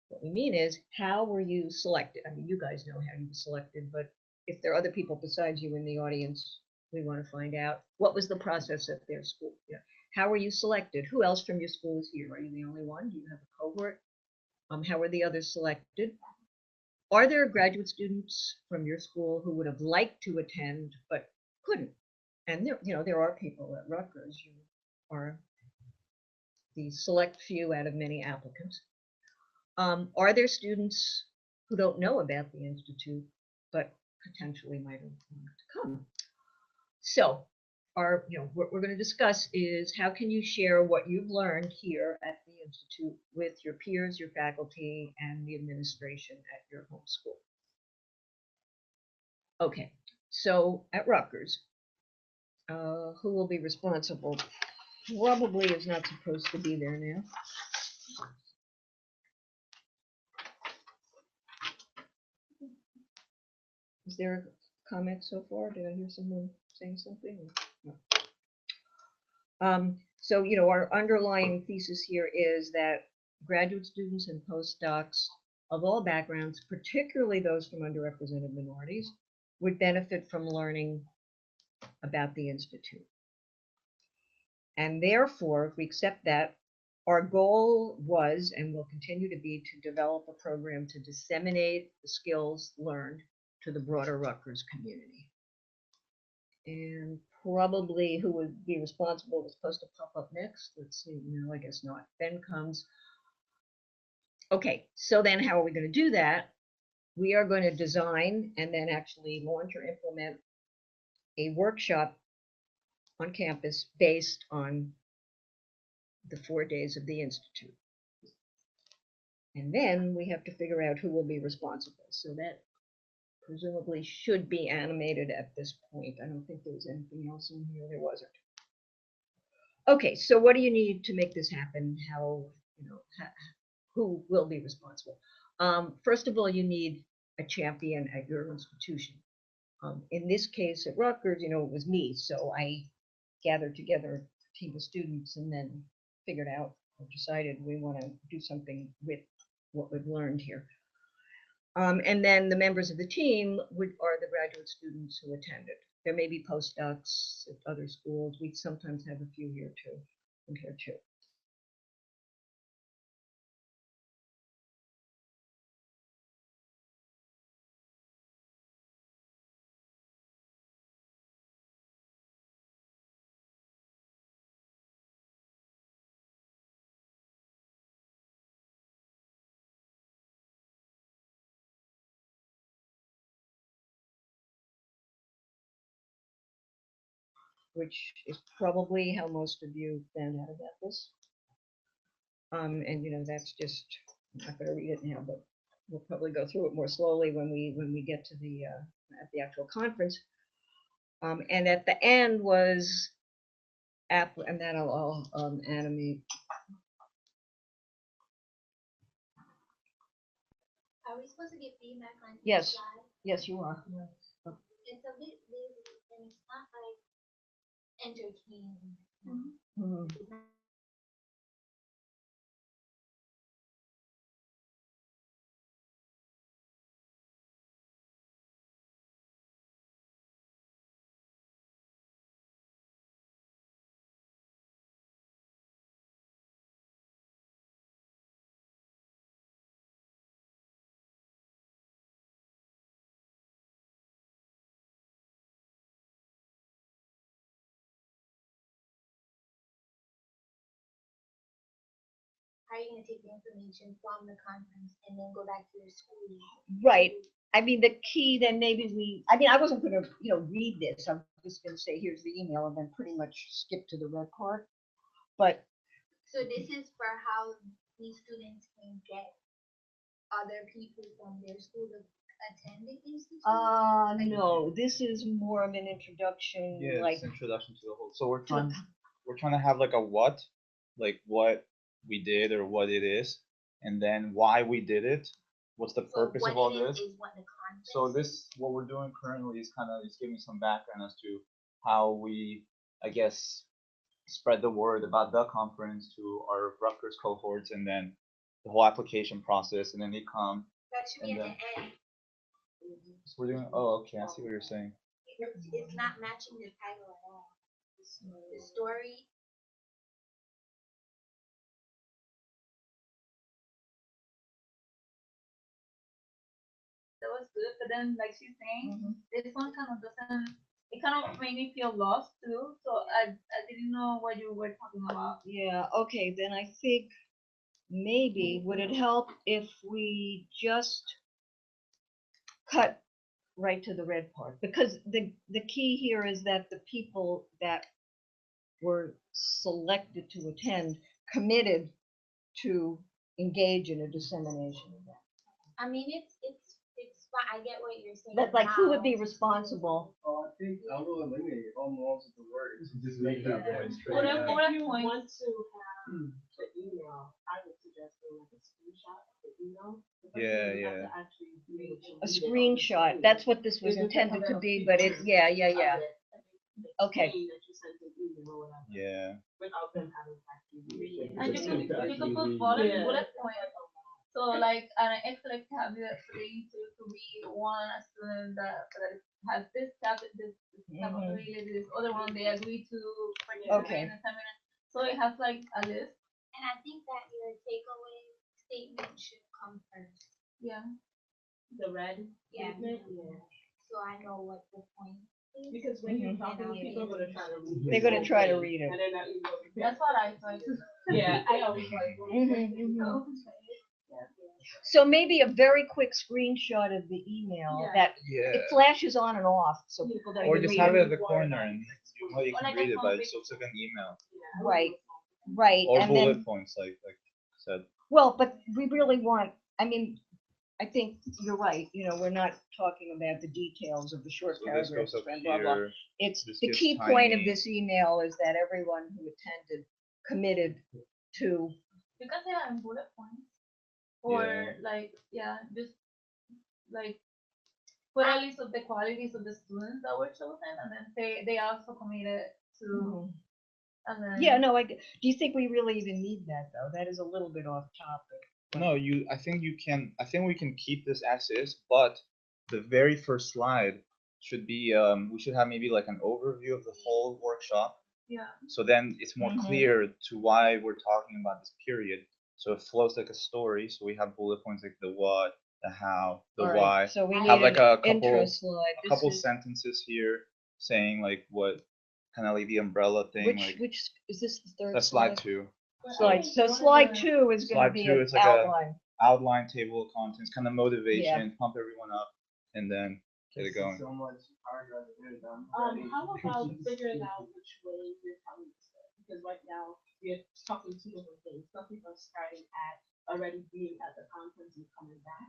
what we mean is, how were you selected? I mean, you guys know how you were selected, but if there are other people besides you in the audience, we want to find out what was the process at their school. How were you selected? Who else from your school is here? Are you the only one? Do you have a cohort? How were the others selected? Are there graduate students from your school who would have liked to attend but couldn't? And there are people at Rutgers. You are the select few out of many applicants. Are there students who don't know about the Institute but potentially might have wanted to come? So what we're going to discuss is how can you share what you've learned here at the Institute with your peers, your faculty, and the administration at your home school. Okay, so at Rutgers, who will be responsible? Probably is not supposed to be there now. Is there a comment so far? Did I hear someone saying something? No. So, our underlying thesis here is that graduate students and postdocs of all backgrounds, particularly those from underrepresented minorities, would benefit from learning about the Institute. And therefore, if we accept that, our goal was and will continue to be to develop a program to disseminate the skills learned to the broader Rutgers community. And probably who would be responsible was supposed to pop up next. Let's see, no, I guess not. Ben comes. Okay, so then how are we going to do that? we are going to design and then actually launch or implement a workshop on campus based on the 4 days of the Institute. And then we have to figure out who will be responsible. So that presumably should be animated at this point. I don't think there was anything else in here. There wasn't. Okay, so what do you need to make this happen? How, who will be responsible? First of all, you need a champion at your institution. In this case at Rutgers, it was me. So I gathered together a team of students and then figured out or decided we want to do something with what we've learned here. And then the members of the team are the graduate students who attended. There may be postdocs at other schools. We sometimes have a few here too, and here too. Which is probably how most of you found out about this. And that's just, I'm not going to read it now, but we'll probably go through it more slowly when we get to the at the actual conference. And at the end was and that'll all animate. Are we supposed to get feedback on each Yes. slide? Yes, you are. It's a bit busy and it's not like entertaining. Mhm. How are you gonna take the information from the conference and then go back to your school? Right. I mean, the key then maybe I wasn't going to, read this. I'm just going to say, here's the email and then pretty much skip to the red part. But So this is for how these students can get other people from their school to attend the institute? no, this is more of an introduction, Yeah, like it's introduction to the whole. So we're trying to have like a what we did or what it is, and then why we did it. What's the So purpose what of all it this? is what the conference. So what we're doing currently is kind of just giving some background as to how we, I guess, spread the word about the conference to our Rutgers cohorts, and then the whole application process, and then they come. That should be And at then the end. so we're doing. Oh, okay, I see what you're saying. It's not matching the title at all. The story. That was good, but then like she's saying, Mhm. this one kind of doesn't. It kind of made me feel lost too. So I didn't know what you were talking about. Yeah, okay, then I think maybe would it help if we just cut right to the red part? Because the key here is that the people that were selected to attend committed to engage in a dissemination event. I mean, it's fine. I get what you're saying. But like, who would now. be responsible? I think I will eliminate almost the words and just make that point straight What out. if You point? want to have the email, I would suggest doing like a screenshot of the email. The person Yeah, would have yeah. to actually be able to A read it on the screenshot, screen. that's what this was It just intended to becomes be, a but it, picture yeah. of it, and they Okay. explain that you sent an email or whatever, Yeah. without them having to actually read it. And Just you like can actually put read. bullet point. So like an extra vocabulary for to read one student that has this type of Mhm. ability, this other one they agree to Okay. participate in the seminar. So it has like a list. And I think that your takeaway statement should come first. Yeah. The red Yeah. statement, yeah. So I know what the point is. Because when you're Mhm. talking, people are gonna try to read it. They're gonna try to read it. And they're not even gonna be That's what I try to. Yeah, I always like. Mhm, mhm. So maybe a very quick screenshot of the email Yeah. that Yeah. it flashes on and off, so people don't Or even just read have it. it at the corner and you Or can like a read it, but topic. it's also like an email. Right, right, Or and bullet then, points, like I said. well, but we really want, I mean, I think you're right, you know, we're not talking about the details of the short So this paragraphs goes up and blah, blah. here. It's, This the gets key point of tiny. this email is that everyone who attended committed to, You can say that in bullet points. Or like, yeah, just like put a list of the qualities of the students that were chosen and then they also committed to, and then. yeah, no, do you think we really even need that, though? That is a little bit off topic. No, I think you can. I think we can keep this as is, but the very first slide should be. We should have maybe like an overview of the whole workshop. Yeah. So then it's more Mhm. clear to why we're talking about this period. So it flows like a story. So we have bullet points like the what, the how, the All right, why. so we Have need like an a intro couple, slide. a couple This is- sentences here saying like what, kind of like the umbrella thing. Like which, is this the third that's slide 2. Slide, so slide 2 is gonna Slide be 2 an is like a- outline. Outline, table of contents, kind of motivation, pump everyone up, and then get it going. So much harder to do it on. How about figuring out which way you're telling the story? Because right now we're talking two different things. Some people are starting at already being at the conference and coming back,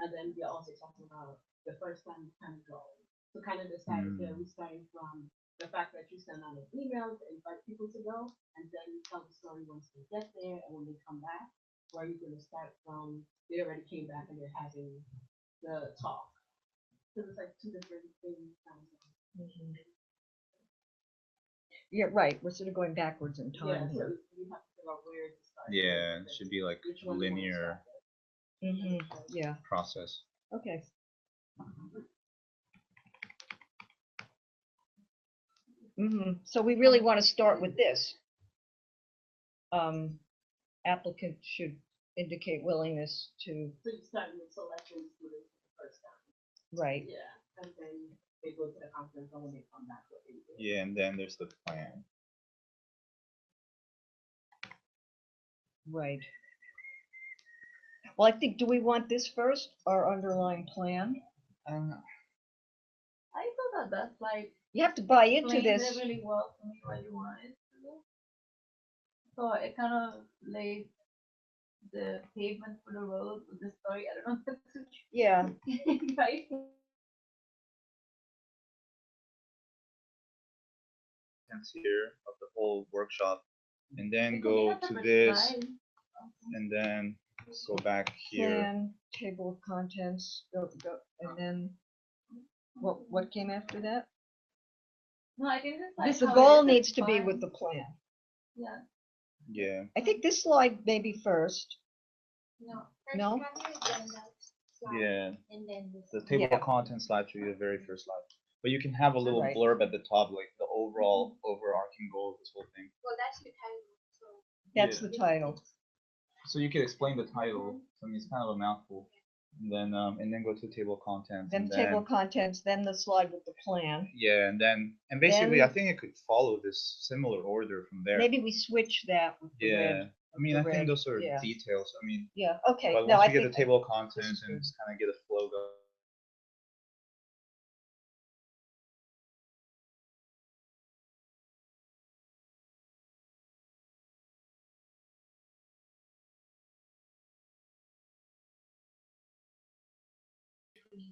and then we're also talking about the first time kind of going. So kind of decide if we starting from the fact that you send out an email to invite people to go, and then you tell the story once they get there and when they come back, or are you going to start from they already came back and they're having the talk? Because it's like two different things. Yeah, right, we're sort of going backwards in Yeah, time so here. we have to figure out where to start. Yeah, it should be like Which one you wanna linear start with. Yeah, process. okay. So we really want to start with this. Applicant should indicate willingness to, So you start with selecting students the first time. right, Yeah, and then they go to the conference and when they come back, what they do. Yeah, and then there's the plan. right. Well, I think, do we want this first, our underlying plan? I don't know. I thought that that's like You have to buy into explains this. it really well to me what you wanted to do. So it kind of laid the pavement for the road with the story. I don't know. Yeah, Right? Here of the whole workshop, and then It could be go a to separate this, slide. and then go back here. plan, table of contents, go, and then, what came after that? No, I think it's like This, the how it goal is, needs it's to be fine. with the plan. Yeah. Yeah. I think this slide maybe first. No. No? Yeah. And then this. The table Yeah. of contents slide should be the very first slide. But you can have a little Right. blurb at the top, like the overall overarching goal of this whole thing. Well, that's your title, so. That's Yeah. the title. So you could explain the title. I mean, it's kind of a mouthful. And then go to the table of contents. Then and the table of contents, then the slide with the plan. Yeah, and basically, I Then- think it could follow this similar order from there. Maybe we switch that with the Yeah. red. I mean, the I think red, those are yeah. details. I mean, Yeah, okay. but No, once I you get think the table of is contents and good. just kind of get a flow going.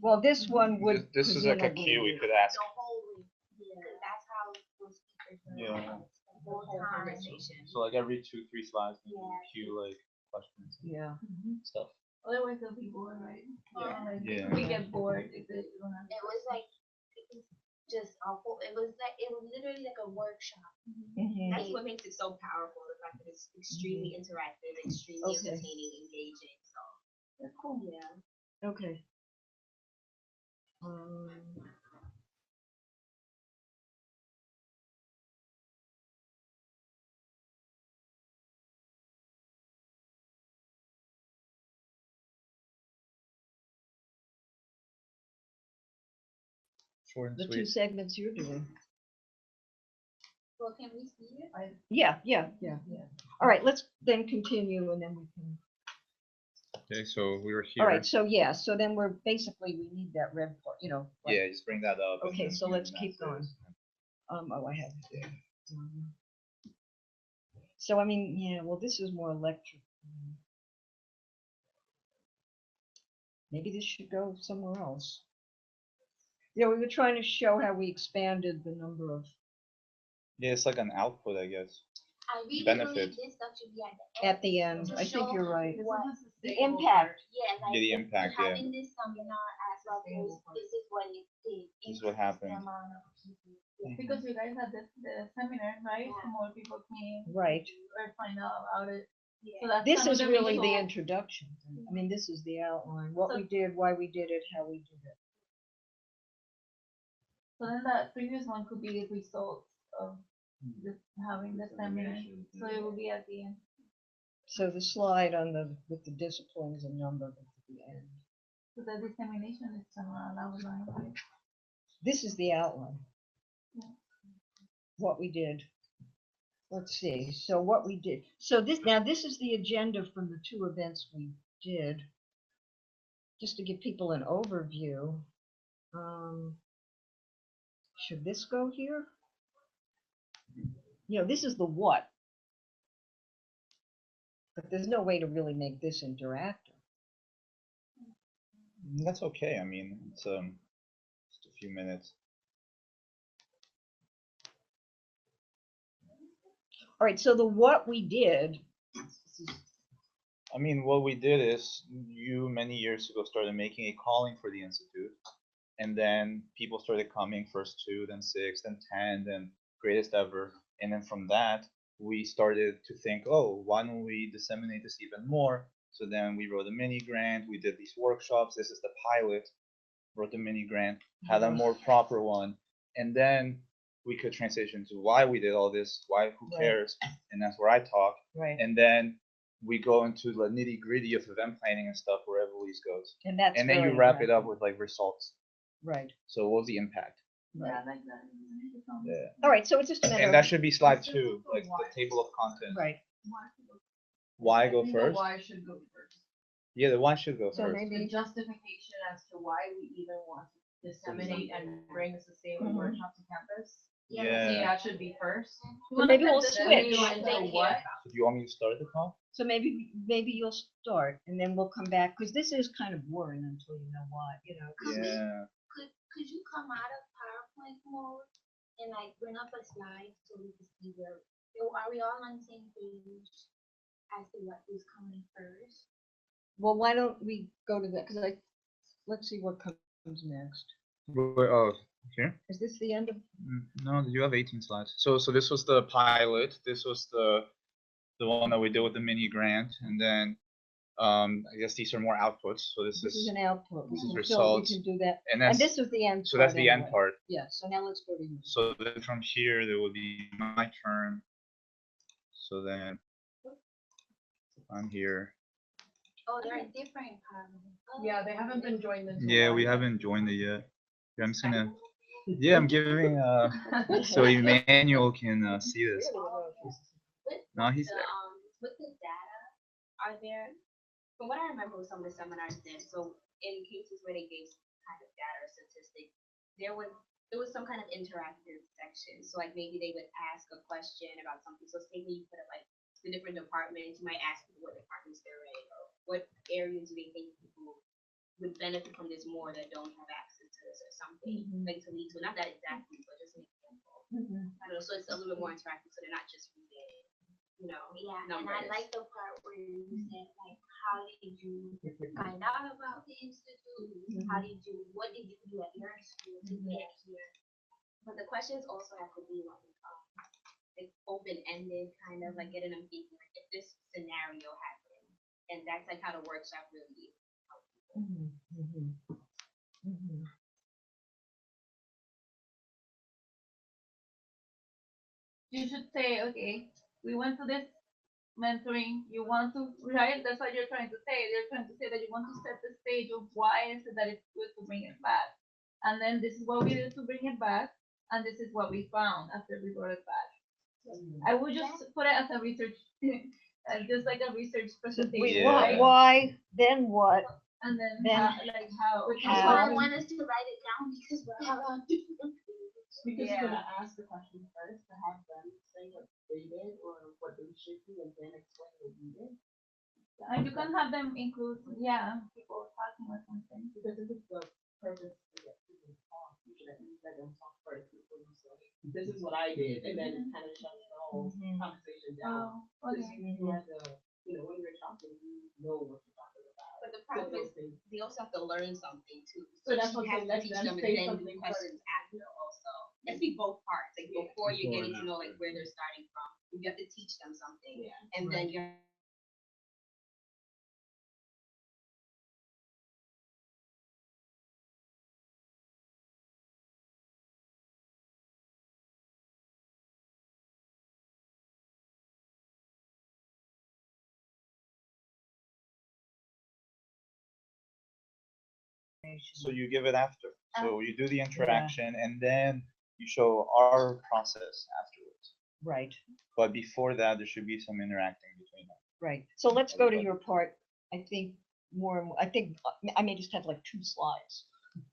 Well, this one would. This is like a cue we could ask. The whole week, because that's how those speakers. Yeah. The whole conversation. So like every 2-3 slides, we Yeah. cue like questions and Yeah. stuff. Otherwise they'll be bored, right? Like, Yeah. we get bored if they don't have. It was like, it was just awful. It was literally like a workshop. Mhm. That's what makes it so powerful, the fact that it's extremely interactive, extremely Okay. entertaining, engaging, so. That's cool. Yeah. Okay. Short and The two sweet. segments you're doing. Well, can we see it? Yeah. All right, let's then continue and then we can. Okay, so we were here. All right, so yeah, so then we're basically, we need that red part, like- Yeah, just bring that up. and Okay, then so do let's the keep going. masters. Oh, I have it there. So I mean, yeah, well, this is more electric. Maybe this should go somewhere else. Yeah, we were trying to show how we expanded the number of, Yeah, it's like an output, I guess. I really Benefit. believe this stuff should be at the end. at the end. To I think show you're right. what The impact. Yeah, like Yeah, the if impact, you're yeah. having this seminar as well, this is what it did. This is what increase the happened. amount of people. Yeah. Because you guys had the seminar, right? Yeah. More people came Right. or find out about it. Yeah. So that's This kind of is the really the result. introduction. I mean, this is the outline, what So- we did, why we did it, how we did it. So then that previous one could be the results of having the seminar. So it will be at the end. So the slide on with the disciplines and numbers at the end. So the dissemination is somewhere along the line, right? This is the outline. Yeah. What we did. Let's see, so what we did. So this is the agenda from the 2 events we did. Just to give people an overview. Should this go here? This is the what. But there's no way to really make this interactive. That's okay. I mean, it's just a few minutes. All right, so the what we did. I mean, what we did is you many years ago started making a calling for the institute, and then people started coming, first 2, then 6, then 10, then greatest ever, and then from that we started to think, oh, why don't we disseminate this even more? So then we wrote a mini grant, we did these workshops. This is the pilot. Wrote the mini grant, had a more proper one, and then we could transition to why we did all this, why, who Right. cares, and that's where I talk. Right. And then we go into the nitty gritty of event planning and stuff where Eloise goes. And that's And then you very wrap it up interactive. with like results. Right. So what was the impact? Yeah, Right. I like that. Yeah. All right, so it's just a matter And of. that should be slide 2, like the table of content. Right. Why go I think first? the why should go first. Yeah, the why should go So first. maybe- The justification as to why we even want to disseminate and bring a sustainable Mhm. workshop to campus. Yeah. I think Yeah. that should be first. So maybe we'll Then switch. we go into what. So do you want me to start the call? So maybe you'll start and then we'll come back because this is kind of boring until you know why, Yeah. Could you come out of PowerPoint mode and like bring up a slide so we can see where, are we all on the same page as to what is coming first? Well, why don't we go to that? Because let's see what comes next. Oh, here? Is this the end of? No, you have 18 slides. So this was the pilot. This was the one that we did with the mini grant, and then I guess these are more outputs. So this This is is an output. We this is can results. we can do that. and And that's this is the end. so that's part the end anyway. part. Yeah. So now let's go to you. So then from here there will be my turn. So then I'm here. Oh, they're in different PowerPoint. Oh, Yeah, they haven't been joined into. Yeah, we one. haven't joined it yet. Yeah, I'm just gonna. Yeah, I'm giving so Emmanuel can see this. With No, he's the, with the data, are there, from what I remember with some of the seminars then, so in cases where they gave some kind of data or statistic, there was some kind of interactive section. So like maybe they would ask a question about something. So say you put up like the different departments, you might ask people what departments they're in or what areas do they think people would benefit from this more that don't have access to this or something, like to lead to, not that exactly, but just an example. I don't know, so it's a little bit more interactive, so they're not just reading, Yeah, numbers. and I like the part where you said like, how did you find out about the institute? What did you do at your school to get here? But the questions also have to be like open-ended, kind of like getting them thinking, like if this scenario happened, and that's like how the workshop really helps people. You should say, okay, we went to this mentoring, you want to, right? That's what you're trying to say. You're trying to say that you want to set the stage of why is it that it's good to bring it back. And then this is what we did to bring it back, and this is what we found after we brought it back. I would just put it as a research just like a research presentation. Wait, Yeah. why, then what? And then, Then how. That's How? why I want us to write it down because we have a different Because Yeah. you're gonna ask the question first to have them say what they did or what they should do and then explain what you did. And you can have them include, people talking or something. Because this is the purpose to get people to talk. You should at least let them talk first before you say, this is what I did, and then it kind of shuts the whole conversation down. Oh, Because okay. you are the, when you're talking, you know what you're talking about. But the problem is, they also have to learn something too. So that's she what has I'm to saying, teach let them them and say then do something questions first. after also. Let's be both parts, like before you're Before getting to and know like after. where they're starting from. You have to teach them something, Yeah. and then you're. So you give it after. So you do the interaction and then you show our process afterwards. Right, But before that, there should be some interacting between them. right. So let's go to your part. I think I think I may just have like 2 slides.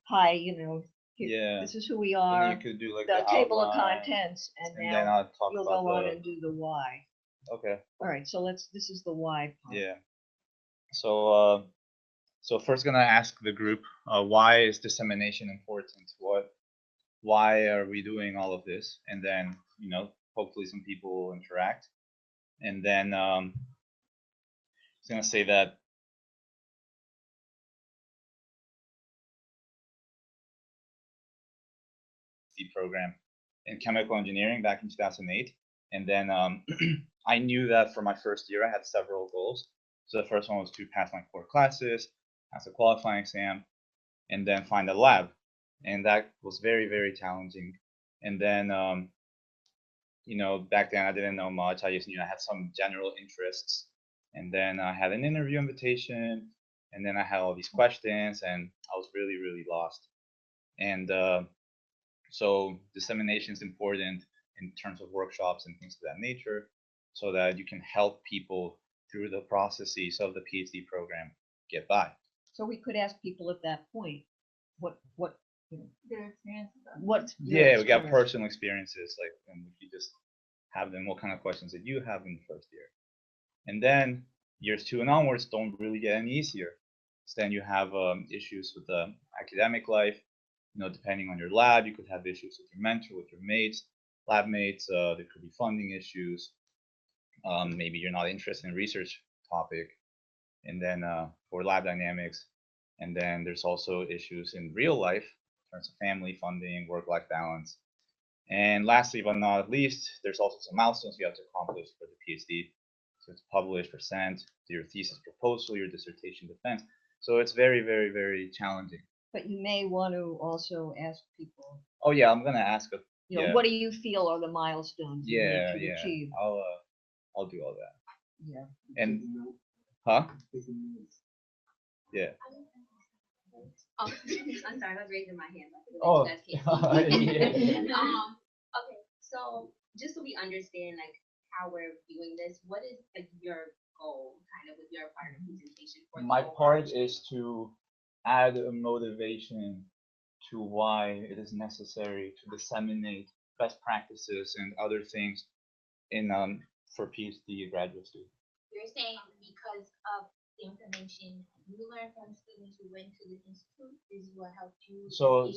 Hi, here- Yeah. this is who we And are, you could do like the table of outline, contents, and and then now I'll talk you'll about go on the. and do the why. Okay. All right, so this is the why part. Yeah. So first gonna ask the group, why is dissemination important? Why are we doing all of this? And then, hopefully some people will interact. And then it's gonna say that the program in chemical engineering back in 2008. And then I knew that for my first year, I had several goals. So the first one was to pass my core classes, pass a qualifying exam, and then find a lab. And that was very, very challenging. And then, back then I didn't know much. I just knew I had some general interests. And then I had an interview invitation, and then I had all these questions, and I was really, really lost. And so dissemination is important in terms of workshops and things of that nature, so that you can help people through the processes of the PhD program get by. So we could ask people at that point, what Their experiences. what's your Yeah, we got experience? personal experiences, like, and if you just have them, what kind of questions did you have in the first year? And then years 2 and onwards don't really get any easier. So then you have issues with the academic life. Depending on your lab, you could have issues with your mentor, with your mates, lab mates. There could be funding issues. Maybe you're not interested in research topic. And then for lab dynamics. And then there's also issues in real life in terms of family, funding, work-life balance. And lastly, but not least, there's also some milestones you have to accomplish for the PhD. So it's publish, present, do your thesis proposal, your dissertation defense. So it's very, very, very challenging. But you may want to also ask people, Oh yeah, I'm gonna ask a. Yeah. what do you feel are the milestones you Yeah, need to yeah. achieve? I'll do all that. Yeah. And huh? Yeah. Oh, I'm sorry, I was raising my hand. Oh, That's yeah. Okay, so just so we understand like how we're viewing this, what is like your goal kind of with your part of the presentation? For the My whole part project? is to add a motivation to why it is necessary to disseminate best practices and other things in for PhD graduate students. You're saying because of the information you learned from students who went to the institute is what helped you. So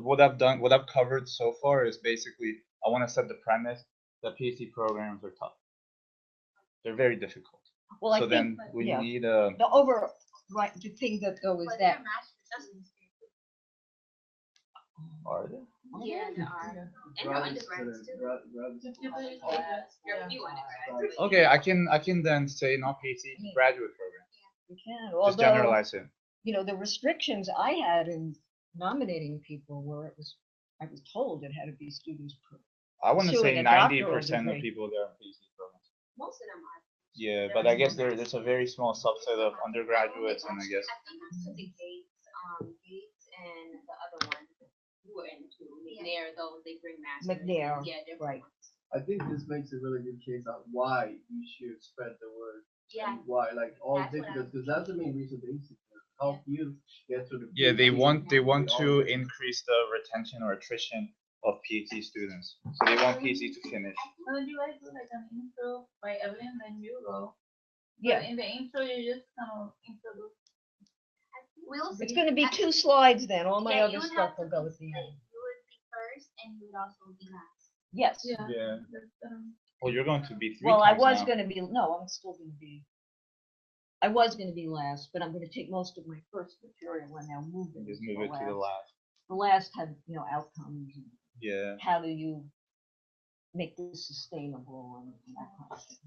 what I've covered so far is basically I want to set the premise that PhD programs are tough. They're very difficult. Well, So I then think we yeah. need the the thing that though is But that they're master's students. are there? Yeah, there are. And for undergrads too. There are a few undergrads. but Okay, I can then say not PhD graduate program. you can. Just Although, generalize it. the restrictions I had in nominating people were I was told it had to be students. I want to say pursuing a doctoral 90% of degree. people there are PhD programs. Most of them are. Yeah, but I guess there's a very small subset of undergraduates, and I guess. I think I put the Gates and the other one who were in too. McNair, though they bring masters. McNair, Yeah, they're right. I think this makes a really good case on why we should spread the word. Yeah. And why, like, all That's what difficult, because that's the main reason the institute help you get to the. Yeah, they want PhD. to increase the retention or attrition of PhD students. So they want PhD to finish. Well, you guys do like an intro by Evelyn, then you go. Yeah. But in the intro, you just kind of introduce. We'll It's see. gonna be 2 slides then. All my Yeah, other you would stuff have to will go be at the split. end. You would be first, and you would also be last. Yes. Yeah. Yeah. That's, Well, you're going to be 3 Well, I times was now. gonna be, no, I'm still gonna be. I was gonna be last, but I'm gonna take most of my first material and now move it. Just move it to the last. The last had, outcomes and Yeah. how do you make this sustainable and that kind of thing.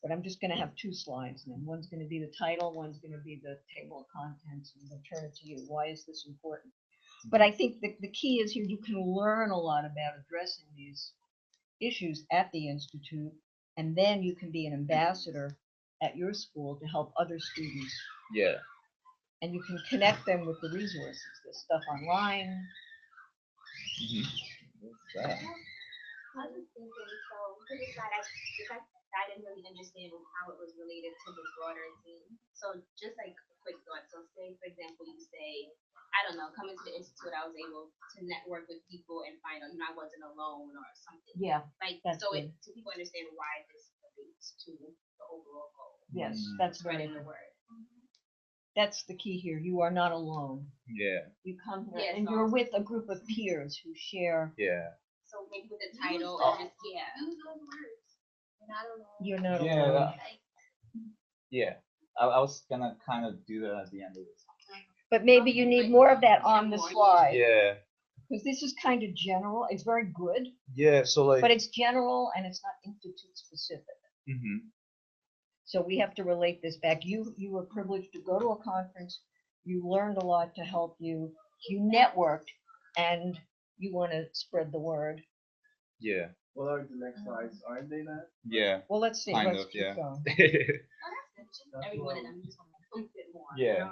But I'm just gonna have 2 slides then. One's gonna be the title, one's gonna be the table of contents, and I'll turn it to you. Why is this important? But I think the key is here, you can learn a lot about addressing these issues at the Institute, and then you can be an ambassador at your school to help other students. Yeah. And you can connect them with the resources, there's stuff online. What's that? I was thinking, so for this slide, I didn't really understand how it was related to the broader theme. So just like a quick thought. So say, for example, you say, I don't know, coming to the institute, I was able to network with people and find out, I wasn't alone or something. Yeah, Like, that's so good. so people understand why this relates to the overall goal. Yes, that's very Spreading the good. word. That's the key here. You are not alone. Yeah. You come here Yes, and you're with a group of peers who share. Yeah. So maybe with the title, or just, use those words. You're not alone. You're not Yeah, alone. Yeah. I was gonna kind of do that at the end of this. But maybe you need more of that on the slide. Yeah. Because this is kind of general. It's very good, Yeah. So like. but it's general and it's not institute specific. Mm-hmm. So we have to relate this back. You were privileged to go to a conference. You learned a lot to help you. You networked, and you want to spread the word. Yeah. What are the next slides? Aren't they that? Yeah. Well, let's see. Kind Let's of, keep yeah. going. Everyone of them just want to prove it more. Yeah.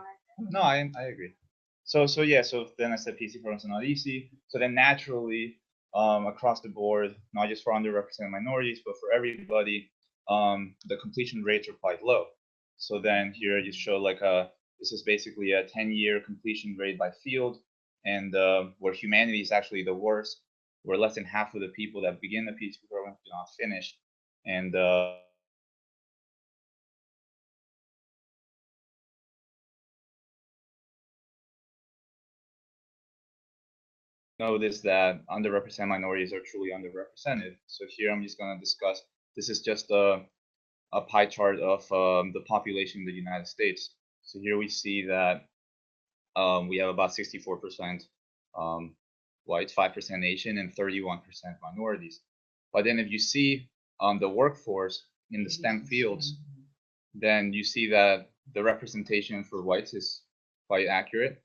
No, I agree. So yeah, so then I said PC programs are not easy. So then naturally, across the board, not just for underrepresented minorities, but for everybody, the completion rates are quite low. So then here you show like this is basically a 10-year completion rate by field, and where humanity is actually the worst, where less than half of the people that begin the PhD program do not finish, and notice that underrepresented minorities are truly underrepresented. So here I'm just going to discuss, this is just a pie chart of the population in the United States. So here we see that we have about 64% white, 5% Asian, and 31% minorities. But then if you see the workforce in the STEM fields, then you see that the representation for whites is quite accurate.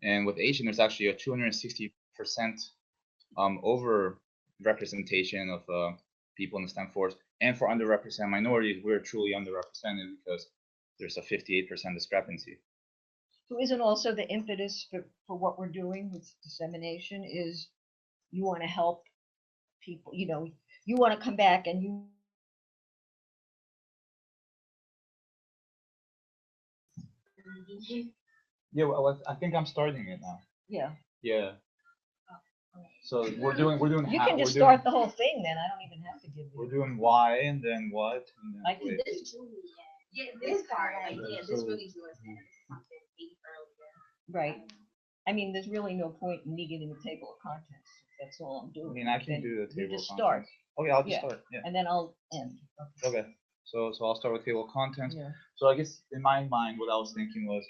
And with Asian, there's actually a 260% over representation of people in the STEM force. And for underrepresented minorities, we're truly underrepresented because there's a 58% discrepancy. So isn't also the impetus for what we're doing with dissemination is you want to help people, you want to come back and you. Yeah, well, I think I'm starting it now. Yeah. Yeah. So we're doing. You can just start the whole thing then. I don't even have to give you. We're doing why and then what. And then I can. Yeah, this part, this really do understand. This is something deep earlier. Right. I mean, there's really no point in me giving a table of contents. That's all I'm doing. I mean, I can Then do the table. You just of start. contents. Okay, I'll just Yeah. start. Yeah. And then I'll end. Okay. So I'll start with table of contents. Yeah. So I guess in my mind, what I was thinking was,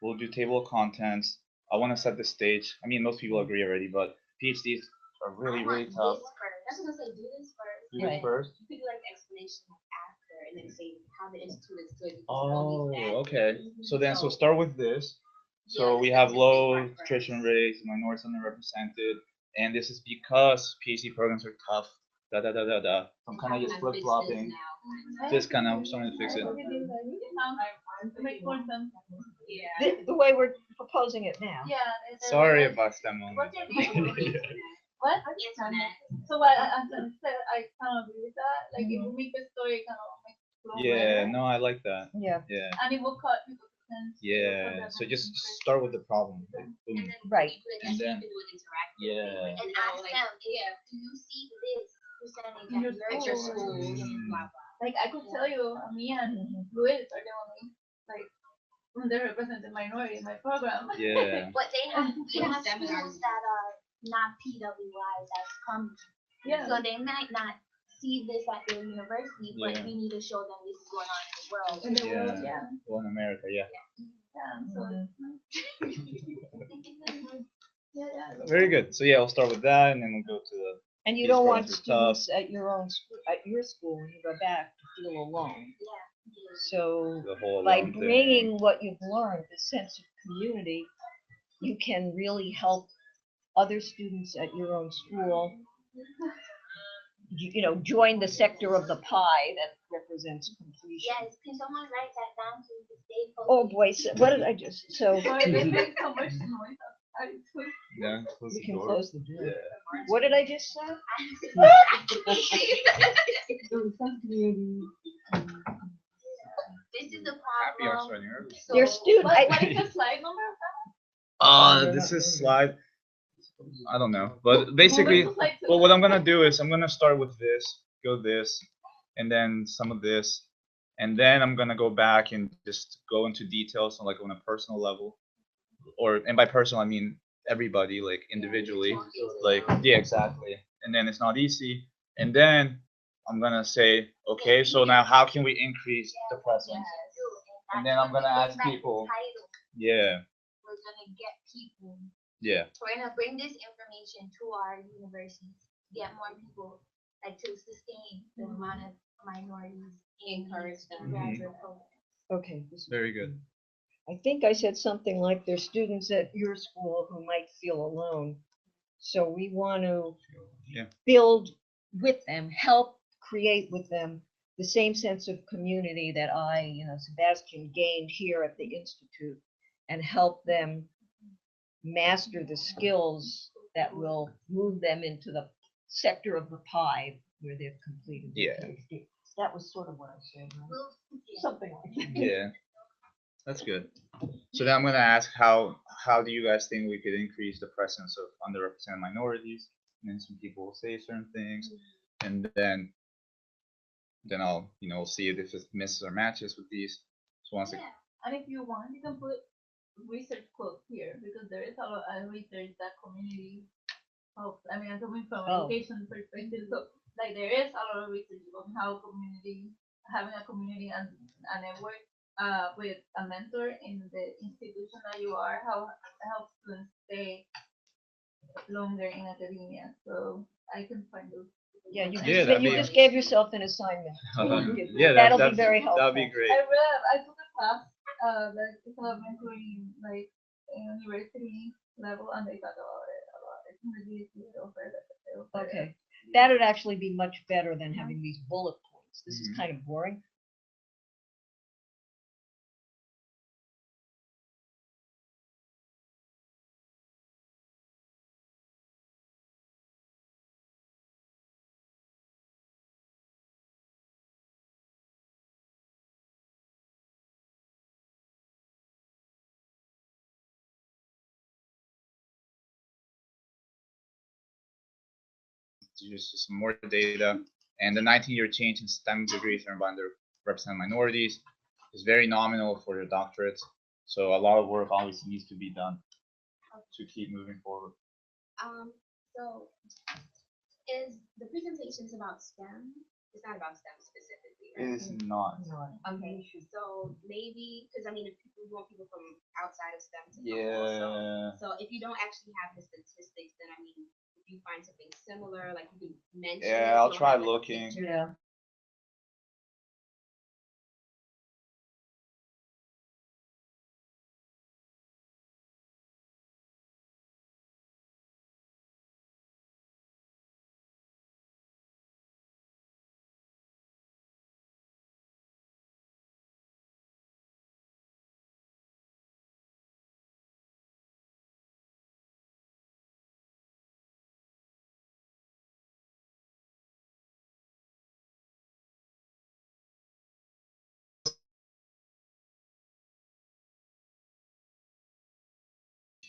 we'll do table of contents. I want to set the stage. I mean, most people agree already, but PhDs are really, really tough. That's what I say. Do this first. Do this first. You could do like the explanation after, and then say how the institute is good. Oh, okay. So start with this. So we have low attrition rates, minorities underrepresented, and this is because PhD programs are tough. I'm kind of just flip flopping. Just kind of starting to fix it. The way we're proposing it now. Yeah. Sorry about STEM only. What? Internet. So what I said, I kind of agree with that. Like it will make the story kind of make it flow Yeah, better, no, I like that. Yeah, Yeah, and it will cut people's attention. yeah. So just start with the problem. Like, boom. And then Right. you then- can do it interactive. Yeah. And ask them, do you see this percentage In your at your school. school? Mm. Blah blah. Like I could tell you, me and Luis are the only like they represent the minority in my program. Yeah. But they have schools that are not PWIs as come. Yeah. So they might not see this at their university, but Yeah. we need to show them this is going on in the world. In the world, Yeah. yeah. Well, in America, yeah. Yeah. So yeah. Very good. So yeah, I'll start with that, and then we'll go to the. and you These don't want programs are tough. students at your own school, at your school, when you go back, to feel alone. Yeah. So The whole by alone thing. bringing what you've learned, the sense of community, you can really help other students at your own school, you know, join the sector of the pie that represents completion. Yes. Can someone write that down so we can stay focused? Oh boy, so what did I just, so Sorry, they make so much noise. Yeah. Close we the can door. close the door. Yeah. What did I just say? This is the Happy hour problem. starting early. Your student, What is the slide number of that? This is slide. I don't know, but basically, well, what I'm gonna do is I'm gonna start with this, go this, and then some of this, and then I'm gonna go back and just go into details on like on a personal level, and by personal I mean everybody, like individually, like yeah, exactly. And then it's not easy, and then I'm gonna say, okay, so now how can we increase the presence? And then I'm gonna ask people. Yeah, We're gonna get people. yeah. We're gonna bring this information to our universities, get more people, like to sustain the amount of minorities Encourage them. in graduate programs. okay. This is Very good. I think I said something like there's students at your school who might feel alone. So we want to Yeah. build with them, help create with them the same sense of community that Sebastian gained here at the Institute, and help them master the skills that will move them into the sector of the pie where they've completed their Yeah. PhD. That was sort of what I said, right? Well, Something like that. Yeah, that's good. So then I'm gonna ask how do you guys think we could increase the presence of underrepresented minorities? And then some people will say certain things, and then I'll see if it misses or matches with these. So once Yeah. And if you want, you can put research quote here because there is a lot of research that community helps. I mean, I'm coming from Oh. education perspective, so like there is a lot of research on how having a community and a network with a mentor in the institution that you are, how helps students stay longer in academia. So I can find those. Yeah, you Yeah, that'd you be- just gave yourself an assignment. yeah, That'll be very helpful. That'd be great. I took a class like it's a mentoring like university level, and they talk about it a lot. It's really Okay, that would actually be much better than having these bullet points. This is Mhm. kind of boring. Just some more data, and the 19-year change in STEM degrees earned by underrepresented minorities is very nominal for your doctorates. So a lot of work obviously needs to be done to keep moving forward. So is the presentations about STEM? It's not about STEM specifically, It right? is not. Okay, so maybe, because I mean, if we want people from outside of STEM to come also. Yeah. So if you don't actually have the statistics, then I mean, if you find something similar, like you can mention. Yeah, it, I'll you'll try have, like, a looking. picture. Yeah.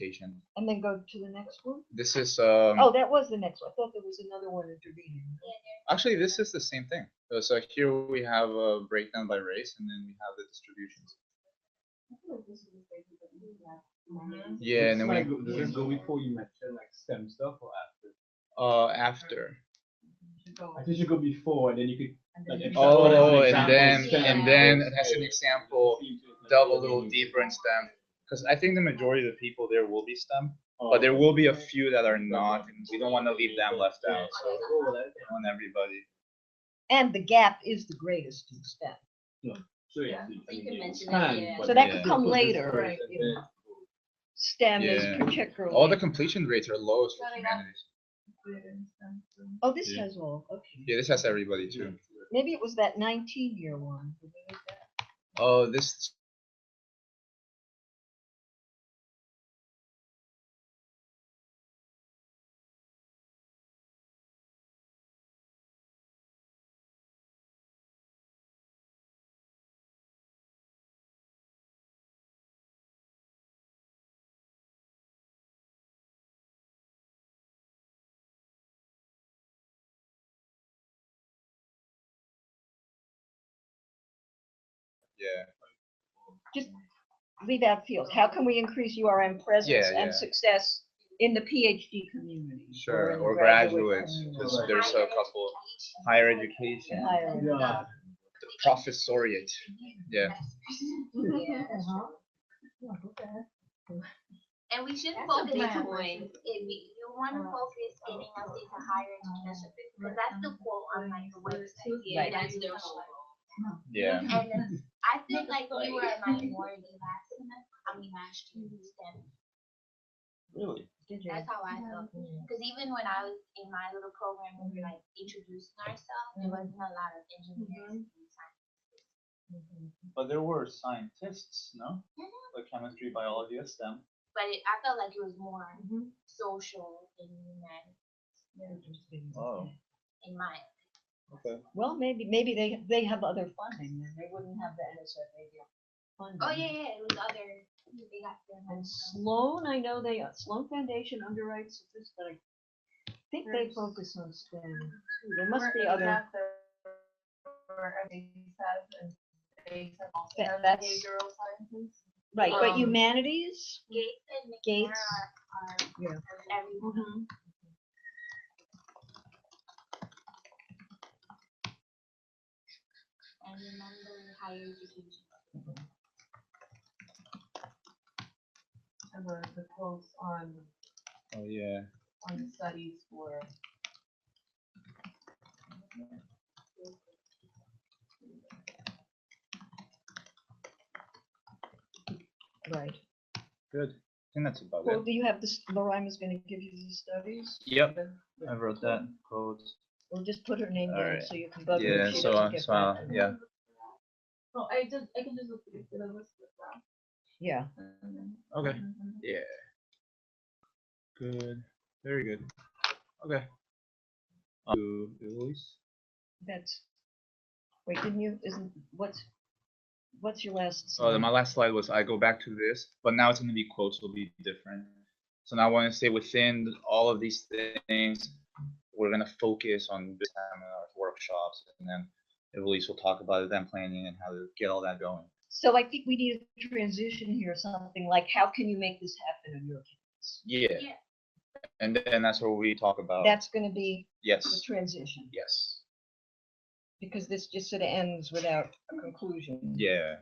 education. And then go to the next one? This is Oh, that was the next one. I thought there was another one intervening. actually this is the same thing. So here we have a breakdown by race, and then we have the distributions. Yeah, and then Does this go before you mention like STEM stuff or after? After. I think you go before, and then you could. Like, Oh, and example, then STEM. as an example, delve a little deeper in STEM, because I think the majority of the people there will be STEM, but there will be a few that are not, and we don't want to leave them left out. So we want everybody. And the gap is the greatest in STEM. So yeah, You can mention can, it, yeah. but So that Yeah. could come later. Right. You know. STEM Yeah. is particularly. All the completion rates are lowest for humanities. Oh, this Yeah. has all, okay. Yeah, this has everybody too. Maybe it was that 19-year one. Did we get that? Oh, this. Yeah. Just leave out fields. How can we increase URM presence Yeah, yeah. and success in the PhD community? Sure, in the or graduate graduates, community? because there's a couple higher education, Higher ed. Yeah. the professoriate. Yeah. Yeah. Okay. And we should focus on, if you want to focus getting us into higher education, because that's the quote on like the website. Right. That's their goal. Yeah. And then I feel like we were a minority last year in STEM. Really? That's how I felt. Because even when I was in my little program, we were like introducing ourselves, there wasn't a lot of engineers and scientists. But there were scientists, no? Like chemistry, biology, that's STEM. But I felt like it was more social and humanities, Oh, in my okay. Well, maybe they have other funding, and they wouldn't have the NSF funding. Oh yeah, it was other. They got their And Sloan, I know Sloan Foundation underwrites this, but I think they focus on STEM too. There must be other. That's behavioral sciences. right, but humanities. Gates and Gates. McNair are Yeah. everyone. And remember higher education. And the quotes on Oh yeah. the studies for. Right. Good. I think that's about Well, it. do you have this? Loraima's going to give you the studies. Yep. I wrote that codes. We'll just put her name All down right. so you can bug her Yeah. if she So doesn't get back to you. yeah. Oh, I can just look at the list of that. Yeah. Okay. Yeah. Good. Very good. Okay. Luis. That's. Wait, didn't you? Isn't what's your last? Oh, slide? my last slide was I go back to this, but now it's going to be quotes will be different. So now I want to say within all of these things, we're going to focus on seminars, workshops, and then at least we'll talk about event planning and how to get all that going. So I think we need a transition here, something like how can you make this happen on your campus? Yeah. And then that's where we talk about. That's going to be the Yes. transition. Yes. Because this just sort of ends without a conclusion. Yeah.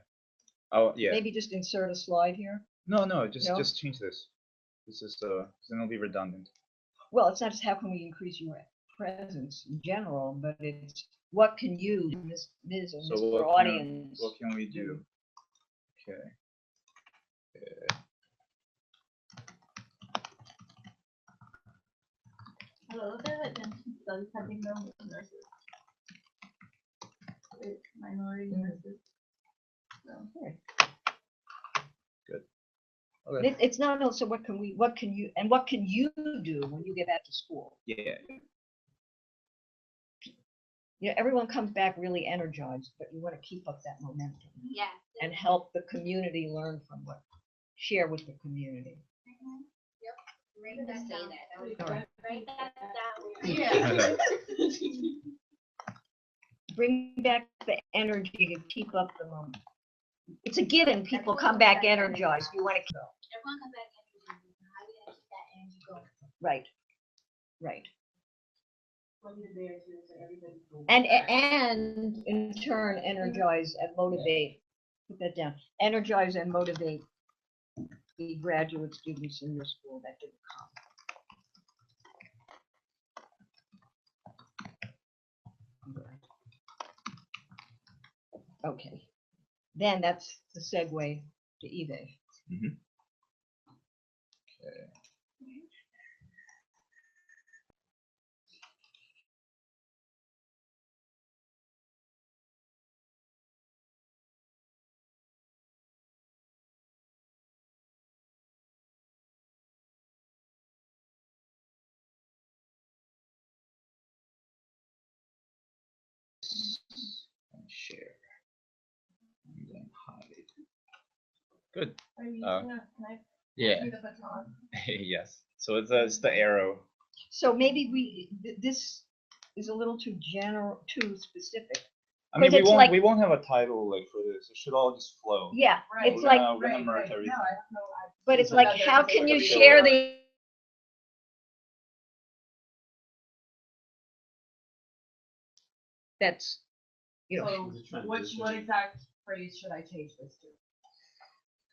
Oh yeah. Maybe just insert a slide here. No, No? just change this. This is then it'll be redundant. Well, it's not just how can we increase your presence in general, but it's what can you, Ms. or So Mr. what Audience? what can we do? Okay. Hello, there's attention studies having done with nurses. With minority nurses. So. Good. Okay. It's not also what can you do when you get back to school? Yeah. Yeah, everyone comes back really energized, but you want to keep up that momentum Yeah. and help the community learn from share with the community. Write that Say down. that. Sorry. Write that down. Yeah. Bring back the energy to keep up the moment. It's a given. People come back energized. You want to keep Everyone come back energy. How you gonna keep that energy going? right, right. When you're there, so everybody go And back. and in turn, energize and motivate. Put that down. Energize and motivate the graduate students in your school that didn't come. Okay. Then that's the segue to eBay. Mhm. Okay. And share. And then hide. Good. Are you Uh, using can I Yeah. see the baton? Yes. So it's the arrow. So maybe this is a little too general, too specific. I mean, 'Cause it's like- we won't have a title like for this. It should all just flow. Yeah, Right. it's We're like, gonna, we're gonna merge everything. No, I have no. but it's so like, that how there's a can you way to share build it up. the? That's, you know, So what exact phrase should I change this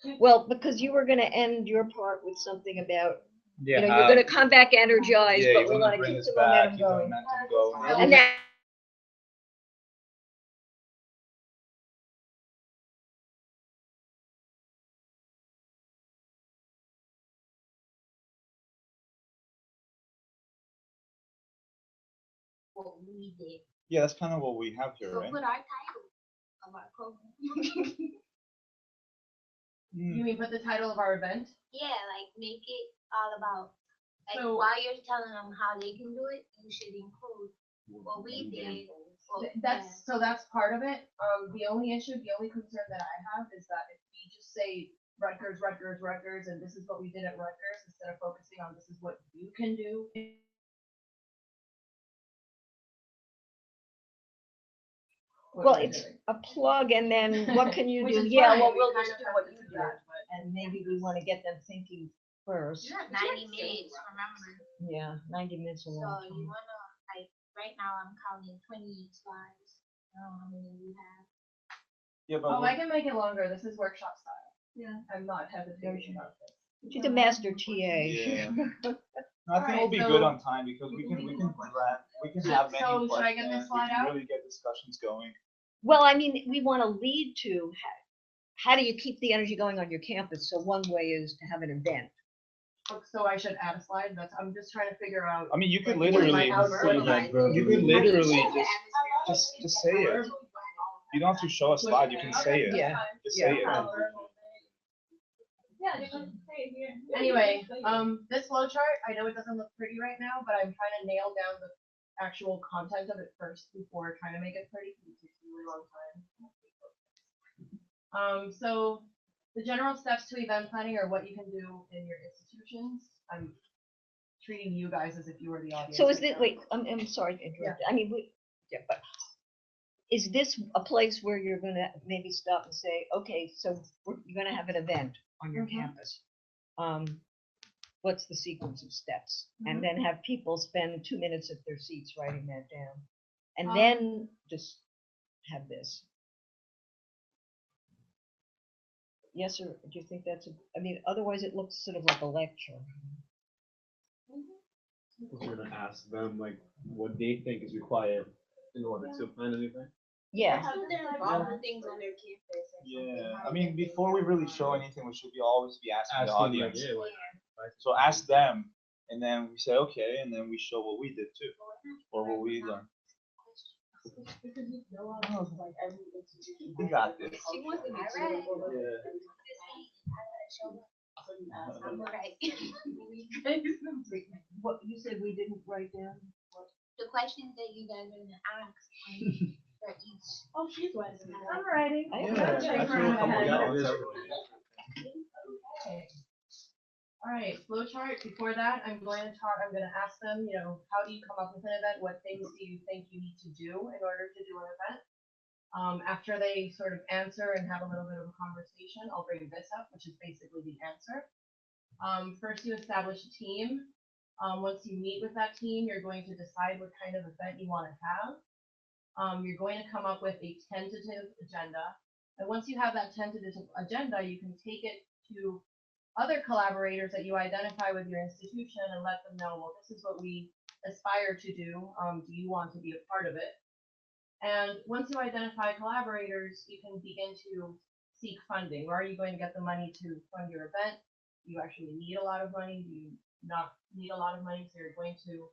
to? well, because you were gonna end your part with something about, Yeah. you know, you're gonna come back energized, yeah, but you we wanna wanna bring keep this the back, momentum keep the going. momentum going. And that. What we did. Yeah, that's kind of what we have here, So right? put our title of our program. Mm. You mean put the title of our event? Yeah, like make it all about, like So- while you're telling them how they can do it, you should include what we did. Well, That's part of it. The only concern that I have is that if we just say Rutgers, Rutgers, Rutgers, and this is what we did at Rutgers, instead of focusing on this is what you can do. Well, it's a plug, and then what can you Which do? is Yeah, fine, well, we we'll kind just of do have what to you do did, that, but- and maybe we wanna get them thinking first. You have 90 minutes, remember. Yeah, 90 minutes a So long you time. wanna, like, right now I'm counting 20 slides. I don't know how many you have. Yeah, but Oh, I can make it longer. This is workshop style. Yeah. I'm not hesitating about this. She's a master TA. Yeah. No, I think Alright, we'll be so- good on time because we can have many So, should I get questions. this We slide can out? really get discussions going. Well, I mean, we wanna lead to, how do you keep the energy going on your campus? So one way is to have an event. So I should add a slide. I'm just trying to figure out. I mean, you could like, what literally, my outline- you could literally just say it. You don't have to show a slide. You can say it. Yeah. Just say it. Yeah, they can say it here. Anyway, this flow chart, I know it doesn't look pretty right now, but I'm trying to nail down the actual content of it first before trying to make it pretty, because it takes a really long time. So the general steps to event planning are what you can do in your institutions. I'm treating you guys as if you were the audience. So is right this, now. wait, I'm sorry to interrupt. I mean, yeah, but is this a place where you're gonna maybe stop and say, okay, so you're gonna have an event on your campus? What's the sequence of steps? And then have people spend 2 minutes at their seats writing that down. And then just have this. Yes, or do you think that's, I mean, otherwise it looks sort of like a lecture. We're gonna ask them like what they think is required in order to plan anything. Yeah. So they're like all things on their campus. or something, Yeah, how I they mean, can before we really show anything, we should always be asking the Asking, audience. like, yeah, like, So ask them, and then we say, okay, and then we show what we did too, or what we learned. Because you know, I was like every institution. We got this. She wants to be Alright. Yeah. I'm right. What, you said we didn't write down? The questions that you guys are gonna ask for each. Oh, she's writing. I'm writing. I Yeah, have I a feel check. comfortable Yeah, with it is. everybody. All right, flow chart. Before that, I'm going to ask them, how do you come up with an event? What things do you think you need to do in order to do an event? After they sort of answer and have a little bit of a conversation, I'll bring this up, which is basically the answer. First, you establish a team. Once you meet with that team, you're going to decide what kind of event you want to have. You're going to come up with a tentative agenda. And once you have that tentative agenda, you can take it to other collaborators that you identify with your institution and let them know, well, this is what we aspire to do. Do you want to be a part of it? And once you identify collaborators, you can begin to seek funding. Where are you going to get the money to fund your event? Do you actually need a lot of money? Do you not need a lot of money? So you're going to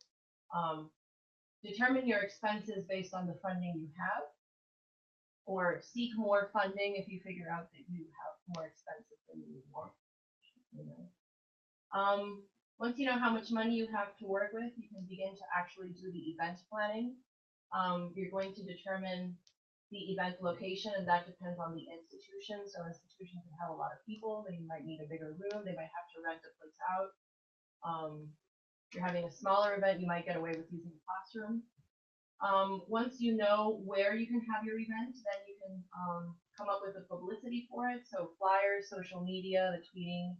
determine your expenses based on the funding you have, or seek more funding if you figure out that you have more expenses than you want. Once you know how much money you have to work with, you can begin to actually do the event planning. You're going to determine the event location, and that depends on the institution. So institutions that have a lot of people, they might need a bigger room, they might have to rent a place out. If you're having a smaller event, you might get away with using a classroom. Once you know where you can have your event, then you can come up with the publicity for it. So flyers, social media, the tweeting,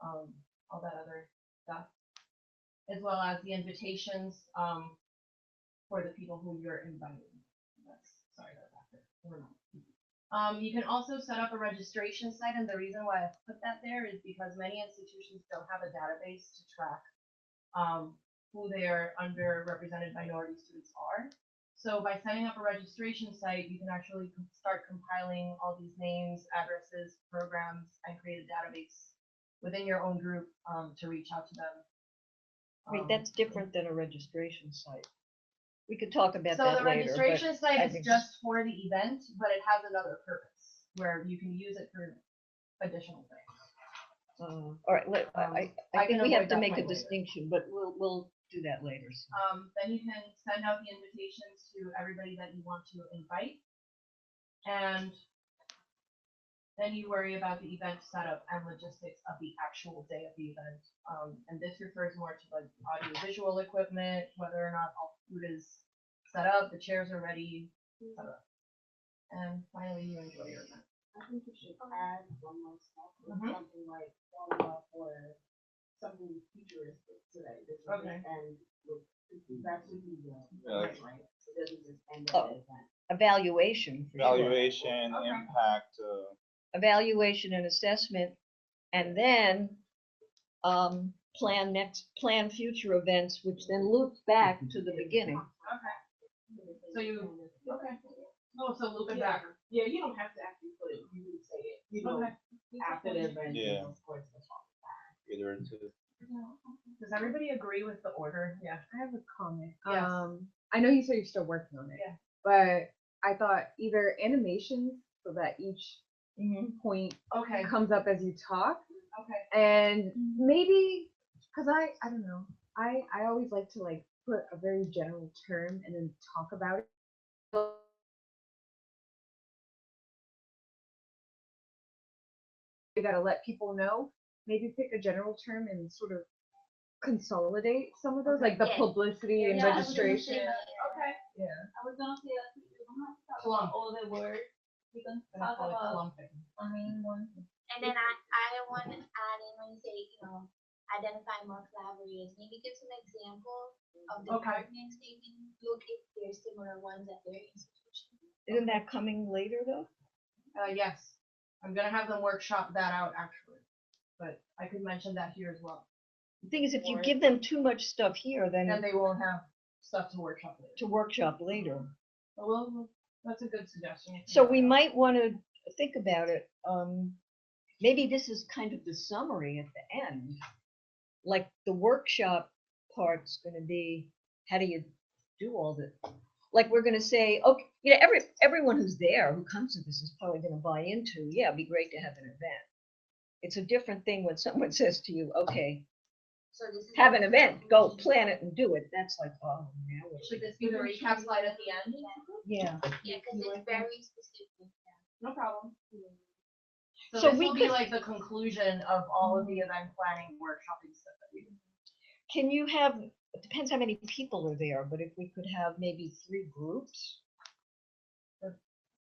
all that other stuff, as well as the invitations for the people who you're inviting. Sorry about that. You can also set up a registration site, and the reason why I put that there is because many institutions don't have a database to track who their underrepresented minority students are. So by setting up a registration site, you can actually start compiling all these names, addresses, programs, and create a database within your own group to reach out to them. Wait, that's different than a registration site. We could talk about So that the later. registration site I is think- just for the event, but it has another purpose where you can use it for additional things. All right, I I think can we have avoid to that make a point later. distinction, but we'll do that later. So. Then you can send out the invitations to everybody that you want to invite. And then you worry about the event setup and logistics of the actual day of the event. And this refers more to like audiovisual equipment, whether or not all food is set up, the chairs are ready, etc. And finally, you enjoy your event. I think you should add one more step, Mhm. something like follow up or something futuristic today. Okay. And that's what you do, Yeah. right? So it doesn't just end Oh. at the event. Evaluation. For sure. Evaluation, Okay. impact. Evaluation and assessment, and then plan future events, which then loops back to the beginning. Okay. So you, okay. Oh, so loop it Yeah. back. Yeah, you don't have to actually put it, you can say it, Okay. after the event, Yeah. of course, the talk. Either into. Does everybody agree with the order? Yeah. I have a comment. Yes. I know you said you're still working on it. Yeah. But I thought either animations so that each point Okay. comes up as you talk, Okay. and maybe because I don't know, I always like to like put a very general term and then talk about it. You gotta let people know. Maybe pick a general term and sort of consolidate some of those, like the Yeah. publicity and Yeah, I was gonna registration. say that. Okay. Yeah. I was gonna say that we don't have to talk Clump. about all the words. We can And I talk call it about clumping. the main one. And then I want to add in when you say, identify more collaborators, maybe give some examples of departments they can look if there's similar ones at their institution. Isn't that coming later though? Yes. I'm gonna have them workshop that out actually, but I could mention that here as well. The thing is, if you Or- give them too much stuff here, Then then they won't have stuff to workshop later. to workshop later. But well, that's a good suggestion. So we might want to think about it. Maybe this is kind of the summary at the end. Like the workshop part's going to be, how do you do all this? Like we're going to say, okay, everyone who's there who comes to this is probably going to buy into, yeah, it'd be great to have an event. It's a different thing when someone says to you, okay, So this is have an event, go plan it and do it. That's like, oh, now what do Should we this be the recap slide at the end? Yeah. Yeah, because it's very specific. No problem. So So this we will be could- like the conclusion of all of the event planning workshopping stuff that we do. Can you have, it depends how many people are there, but if we could have maybe 3 groups?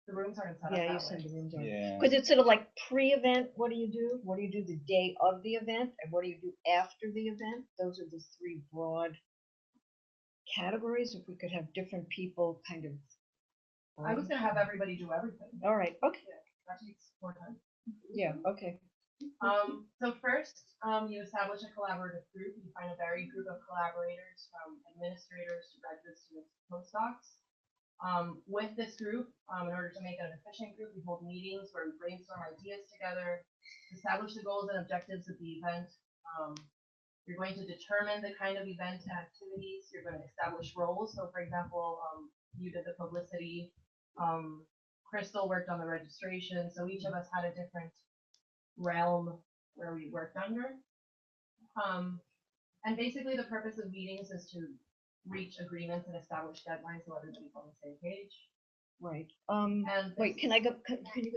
The rooms aren't set up Yeah, you that said way. the rooms are. Yeah. Because it's sort of like pre-event, what do you do? What do you do the day of the event? And what do you do after the event? Those are the 3 broad categories. If we could have different people kind of. I was gonna have everybody do everything. All right, okay, That takes more time. yeah, okay. So first, you establish a collaborative group. You find a varied group of collaborators from administrators to graduate students, to postdocs. With this group, in order to make it an efficient group, we hold meetings where we brainstorm ideas together, establish the goals and objectives of the event. You're going to determine the kind of event and activities. You're going to establish roles. So for example, you did the publicity. Crystal worked on the registration. So each of us had a different realm where we worked under. And basically the purpose of meetings is to reach agreements and establish deadlines so everybody's on the same page. Right. And Wait, can you go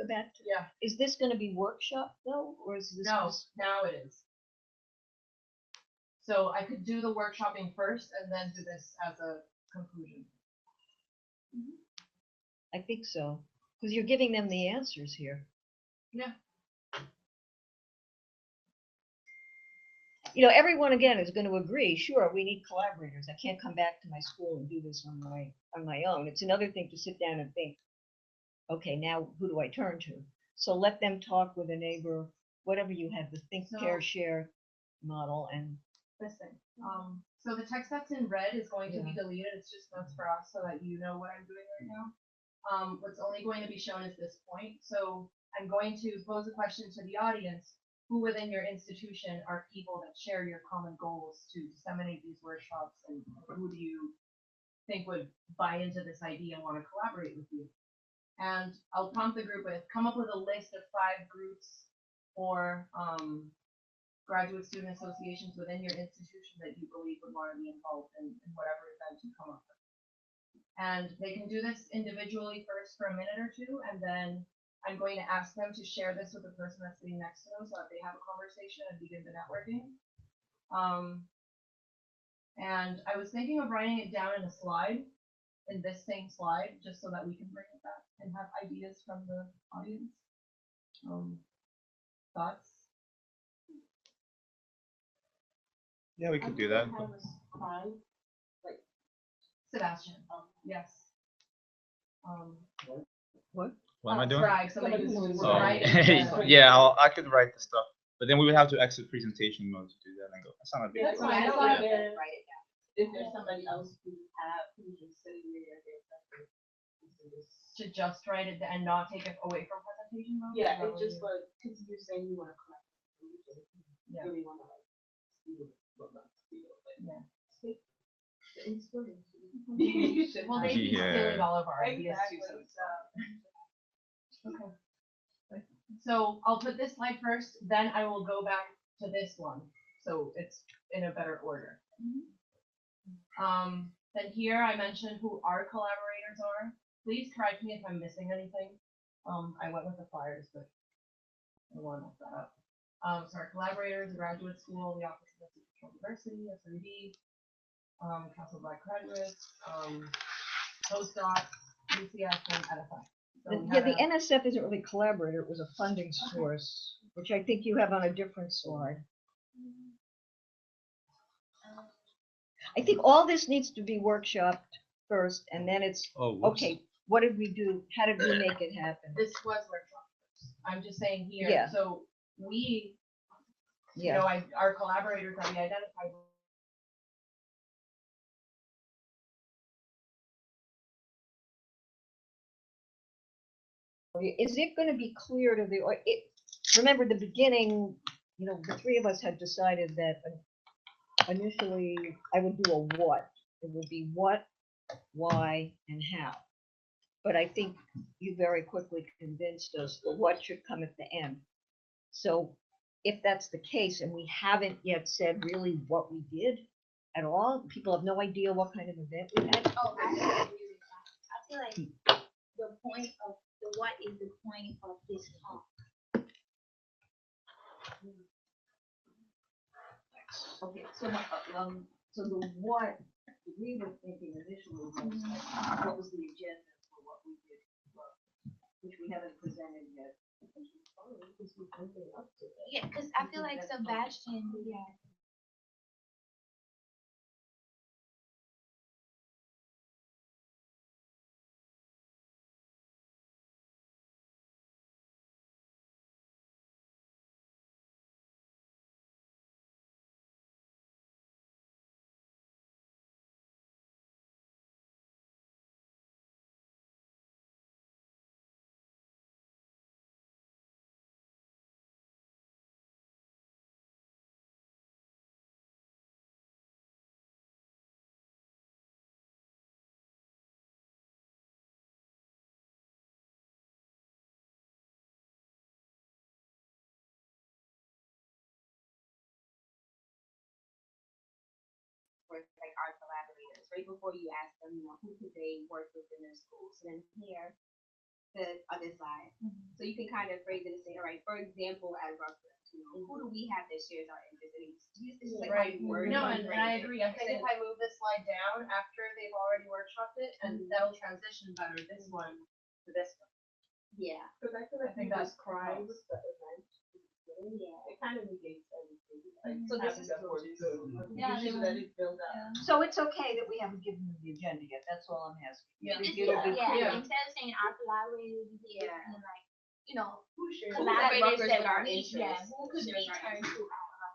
back to, yeah, is this gonna be workshop though, or is this? no, now it is. So I could do the workshopping first and then do this as a conclusion. I think so, because you're giving them the answers here. Yeah. You know, everyone again is going to agree, sure, we need collaborators. I can't come back to my school and do this on my own. It's another thing to sit down and think, okay, now who do I turn to? So let them talk with a neighbor, whatever you have, the think, pair, share model, and This thing. So the text that's in red is going to be deleted. It's just notes for us so that you know what I'm doing right now. What's only going to be shown is this point. So I'm going to pose a question to the audience. Who within your institution are people that share your common goals to disseminate these workshops, and who do you think would buy into this idea and want to collaborate with you? And I'll prompt the group with, come up with a list of 5 groups or graduate student associations within your institution that you believe would want to be involved in whatever event you come up with. And they can do this individually first for a minute or 2, and then I'm going to ask them to share this with the person that's sitting next to them so that they have a conversation and begin the networking. And I was thinking of writing it down in a slide, in this same slide, just so that we can bring it back and have ideas from the audience. Thoughts? Yeah, we could do that. Sebastian. Yes. what? What am I doing? Scribe, somebody who's Oh, writing. yeah, I could write the stuff, but then we would have to exit presentation mode to do that and go. That's not a big That's deal. fine. Yeah. Write it down. If there's somebody else who's just sitting there, To just write it and not take it away from presentation mode? yeah, Is that it what just you- like, because you're saying you want to collect. Yeah. Really want to like, steal it, but not steal it, but Yeah. take the inspiration. Well, they'd be Yeah. stealing all of our ideas too. Exactly, So okay. So I'll put this slide first, then I will go back to this one. So it's in a better order. Then here I mentioned who our collaborators are. Please correct me if I'm missing anything. I went with the flyers, but I want to mess that up. So our collaborators, the graduate school, the Office of Institutional Diversity, SRD, Council of Black Graduates, postdocs, UCF, and NFI. So we Yeah, had the a- NSF isn't really collaborator, it was a funding source, which I think you have on a different slide. I think all this needs to be workshopped first, and then it's, Oh, whoops. okay, what did we do? How did we make it happen? This was workshop. I'm just saying here, Yeah. so we, you Yeah, know, our collaborators that we identified. is it gonna be clear to the, or remember the beginning, you know, the 3 of us had decided that initially I would do a what. It would be what, why, and how. But I think you very quickly convinced us the what should come at the end. So if that's the case, and we haven't yet said really what we did at all, people have no idea what kind of event we had. Oh, I agree with that. I feel like the point of the what is the point of this talk. Okay, so, so the what we were thinking initially was like, what was the agenda for what we did, which we haven't presented yet. Yeah, because I feel like Sebastian, yeah. For like our collaborators, right before you ask them, you know, who could they work with in their schools. So then here, the other side. So you can kind of phrase it and say, all right, for example, at Rutgers, you know, who do we have that shares our interest? And this is like how Right. you word No, it. and I agree. I think if I move this slide down after they've already workshopped it, and that'll transition better this one to this one. Yeah. Because I feel I like think we that's describe close. the event. Yeah. It kind of negates everything. Like, So this having is that good. voice. Yeah, You should let it build up. So it's okay that we haven't given them the agenda yet, that's all I'm asking. Yeah. Just, It'll be yeah, clear. instead of saying our collaborators, yeah, and like, you know, Who shares? collaborators that are are yeah, interested. who could we turn to our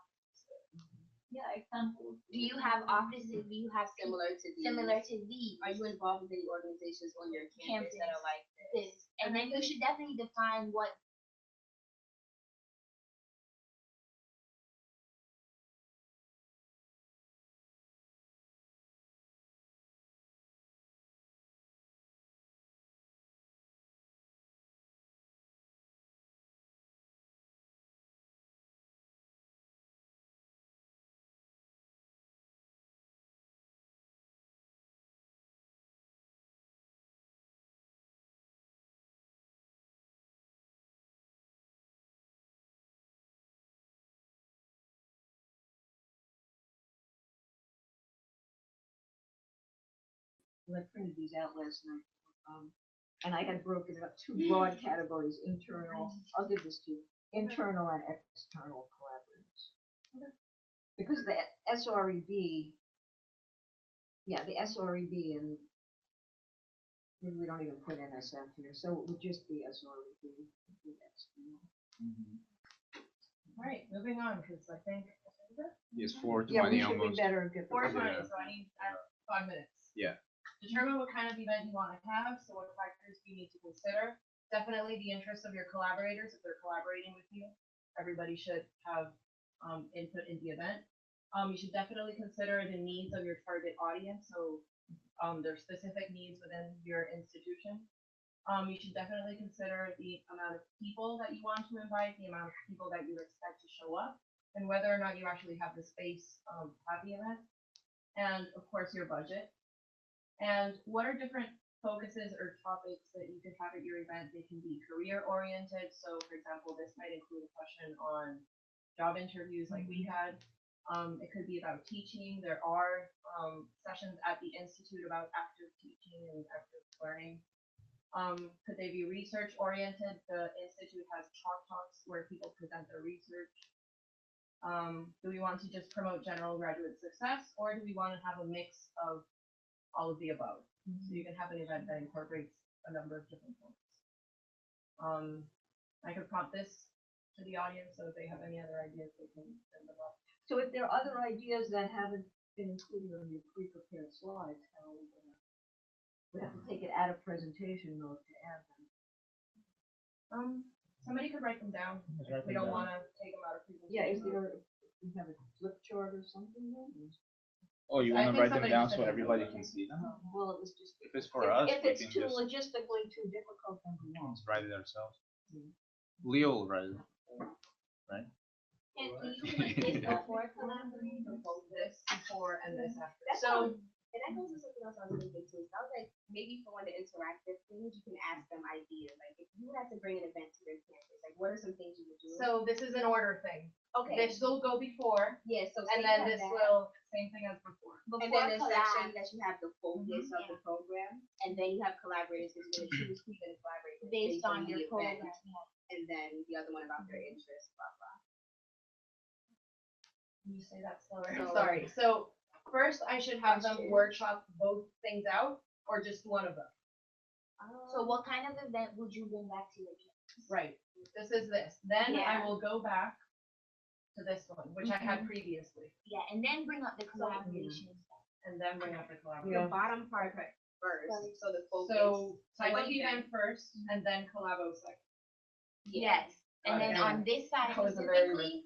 Yeah, examples. Do you have offices? Do you have similar to these? similar to these? Are you involved with any organizations on your campus that are like This. And then you should definitely define what. I printed these out last night. And I had broken it up two broad categories, internal, I'll give this to you, internal and external collaborators. Because the SREB, yeah, the SREB and maybe we don't even put NSF here, so it would just be SREB. All right, moving on, because I think. Yes, Yeah, 4:20 we should be almost. better at get. 4:20, so I need 5 minutes. Yeah. Determine what kind of event you want to have, so what factors do you need to consider. Definitely the interest of your collaborators, if they're collaborating with you. Everybody should have input in the event. You should definitely consider the needs of your target audience, so their specific needs within your institution. You should definitely consider the amount of people that you want to invite, the amount of people that you expect to show up, and whether or not you actually have the space at the event. And of course, your budget. And what are different focuses or topics that you can have at your event? They can be career oriented. So for example, this might include a question on job interviews like we had. It could be about teaching. There are sessions at the Institute about active teaching and active learning. Could they be research oriented? The Institute has chalk talks where people present their research. Do we want to just promote general graduate success, or do we want to have a mix of all of the above? So you can have an event that incorporates a number of different things. I could prompt this to the audience, so if they have any other ideas, they can send them up. So if there are other ideas that haven't been included on your pre-prepared slides, how are we gonna? We have to take it out of presentation mode to add them. Somebody could write them down if we don't want to take them out of presentation. Yeah, is there, we have a flip chart or something then? Oh, you I want to think write them somebody down said so it. everybody can see them? Well, it was just. If it's for us, If we it's can too just logistically too difficult, then we won't. let's write it ourselves. Leo will write it, right? And you put this before collaborating. This before and this after. That's So And that goes to something else I was thinking too. So I was like, maybe for one of the interactive things, you can ask them ideas. Like if you had to bring an event to your campus, like what are some things you would do? So this is an order thing. Okay. This will go before, Yeah, so and say then you have this that. will, same thing as before. And then there's section that you have the focus of the program, and then you have collaborators because you're gonna choose who you're gonna collaborate with Based on the your event, program. Yeah. and then the other one about their interests, blah blah. Can you say that slower? So- Sorry. So first, I should have them workshop both things out, or just one of them. So what kind of event would you bring back to your campus? Right. This is this. Then I Yeah. will go back to this one, which I had previously, Yeah, and then bring up the collaboration stuff. and then bring up the The collaboration. bottom part first, so the focus. So type what of do you event first, and then collabo second. Yes. And then Okay. on this side That was a very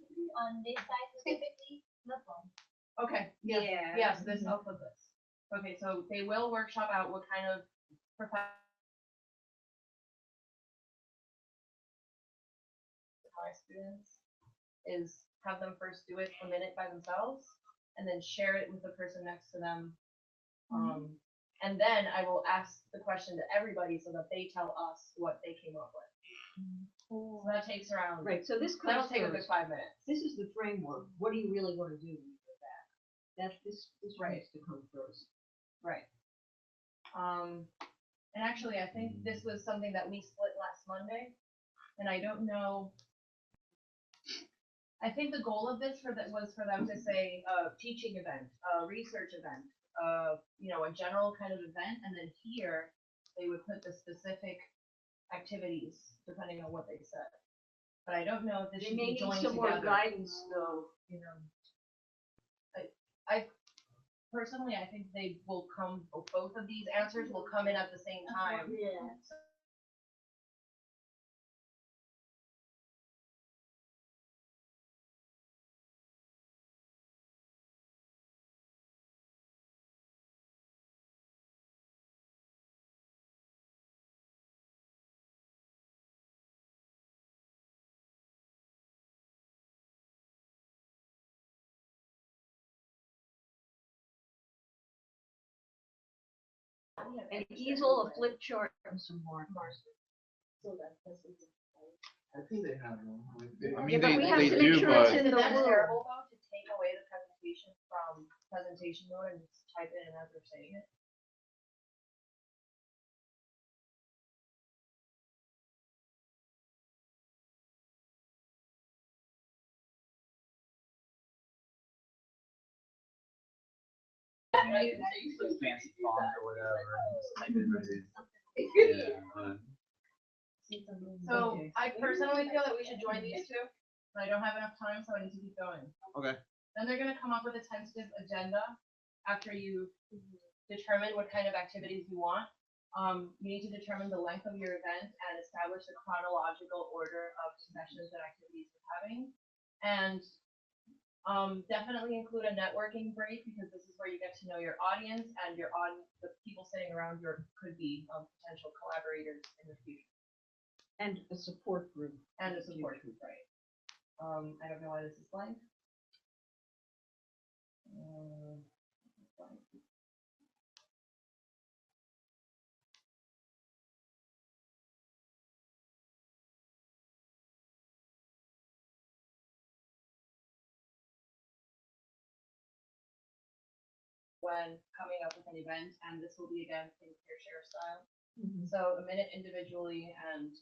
specifically, the phone. Okay. Yeah. Yeah. Yes, this I'll put this. Okay, so they will workshop out what kind of my students is have them first do it a minute by themselves, and then share it with the person next to them. And then I will ask the question to everybody so that they tell us what they came up with. So that takes around. Right, so this That'll comes take a good first. 5 minutes. This is the framework. What do you really want to do with that? That's this Right. needs to come first. Right. And actually, I think this was something that we split last Monday, and I don't know. I think the goal of this was for them to say a teaching event, a research event, a general kind of event, and then here they would put the specific activities depending on what they said. But I don't know if this They should may be need joined some more together. guidance though, you know. I personally, I think they will come. Both of these answers will come in at the same time. Yeah. An easel, a flip chart, and some more. I think they have one. I mean, Yeah, but they, we have they to make do, sure but it's in Isn't the that loop. terrible though, to take away the presentation from presentation mode and just type it in as they're saying it? fancy font or whatever, and just type it right in. Yeah, but So Okay. I personally feel that we should join these two, but I don't have enough time, so I need to keep going. okay. Then they're gonna come up with a tentative agenda after you determine what kind of activities you want. You need to determine the length of your event and establish a chronological order of sessions and activities you're having. And definitely include a networking break because this is where you get to know your audience and the people sitting around you could be potential collaborators in the future. And a support group. And a support group, right? I don't know why this is blank. Blank. When coming up with an event, and this will be again in peer share style. So a minute individually, and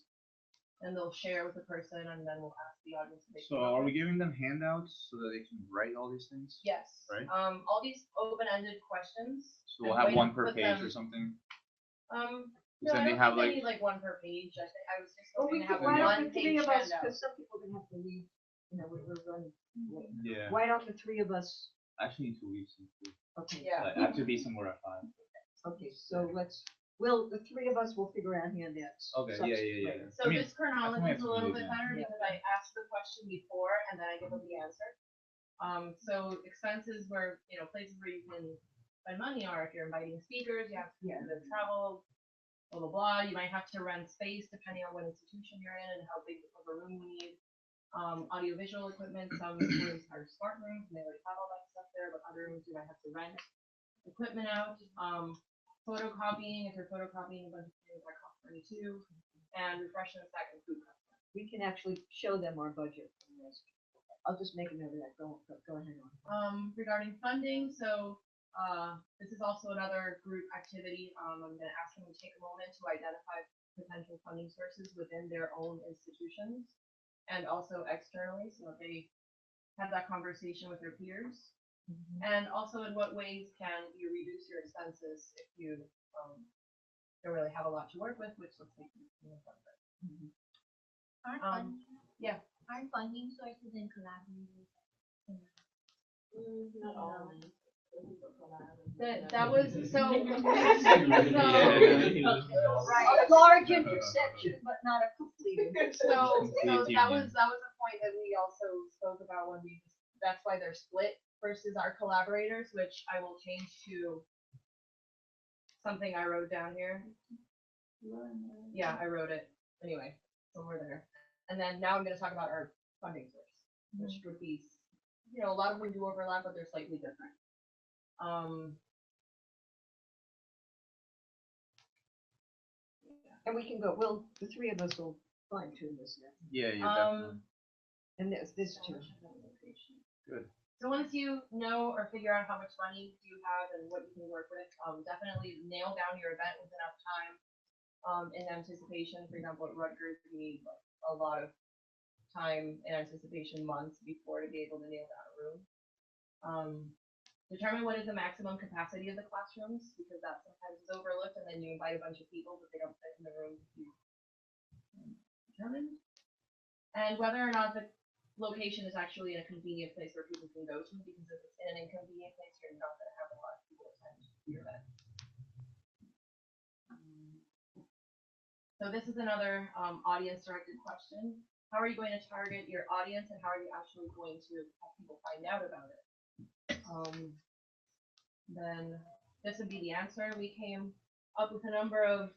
then they'll share with the person, and then we'll ask the audience. If they So come up are we with- giving them handouts so that they can write all these things? Yes. Right. All these open-ended questions. So we'll I'm have going one to per put page them- or something? No, then I they don't have, think they like- need like one per page. I was just Well, hoping we to have could, a why don't the one-page three of us, handout. because some people are gonna have to leave, you know, we're running late. Yeah. Why don't the three of us, I actually need to leave soon too. okay, Yeah. I have to be somewhere at 5. okay, so the three of us will figure out handouts. Okay, yeah. So I mean, this chronology have is a to little leave bit now. better Yeah. because I asked the question before and then I give them the answer. So expenses where, places where you can spend money are if you're inviting speakers, you have to the travel, blah, blah, blah. You might have to rent space depending on what institution you're in and how big of a room you need. Audiovisual equipment, some rooms are smart rooms and they already have all that stuff there, but other rooms you might have to rent. equipment out, photocopying, if you're photocopying a bunch of things that cost money too, and refreshing the second food. We can actually show them our budget from this. I'll just make a note of that. Go ahead on. Regarding funding, so this is also another group activity. I'm gonna ask them to take a moment to identify potential funding sources within their own institutions and also externally, so that they have that conversation with their peers. And also, in what ways can you reduce your expenses if you don't really have a lot to work with, which looks like you yeah. Aren't funding sources and collaborators? Not all. That was so. Right, a large intersection, but not a complete intersection. So that was a point that we also spoke about when we. That's why they're split versus our collaborators, which I will change to something I wrote down here. Yeah, I wrote it anyway, somewhere there. And then now I'm going to talk about our funding source, which would be, a lot of them do overlap, but they're slightly different. And we can go, the three of us will fine tune this now. Yeah, definitely. And this too. Good. So once you know or figure out how much money you have and what you can work with, definitely nail down your event with enough time. In anticipation, for example, at Rutgers, we need a lot of time in anticipation, months before to be able to nail down a room. Determine what is the maximum capacity of the classrooms, because that sometimes is overlooked, and then you invite a bunch of people, but they don't fit in the room you determined. And whether or not the location is actually in a convenient place where people can go to, because if it's in an inconvenient place, you're not going to have a lot of people attend your event. So this is another audience-directed question. How are you going to target your audience, and how are you actually going to have people find out about it? Then this would be the answer. We came up with a number of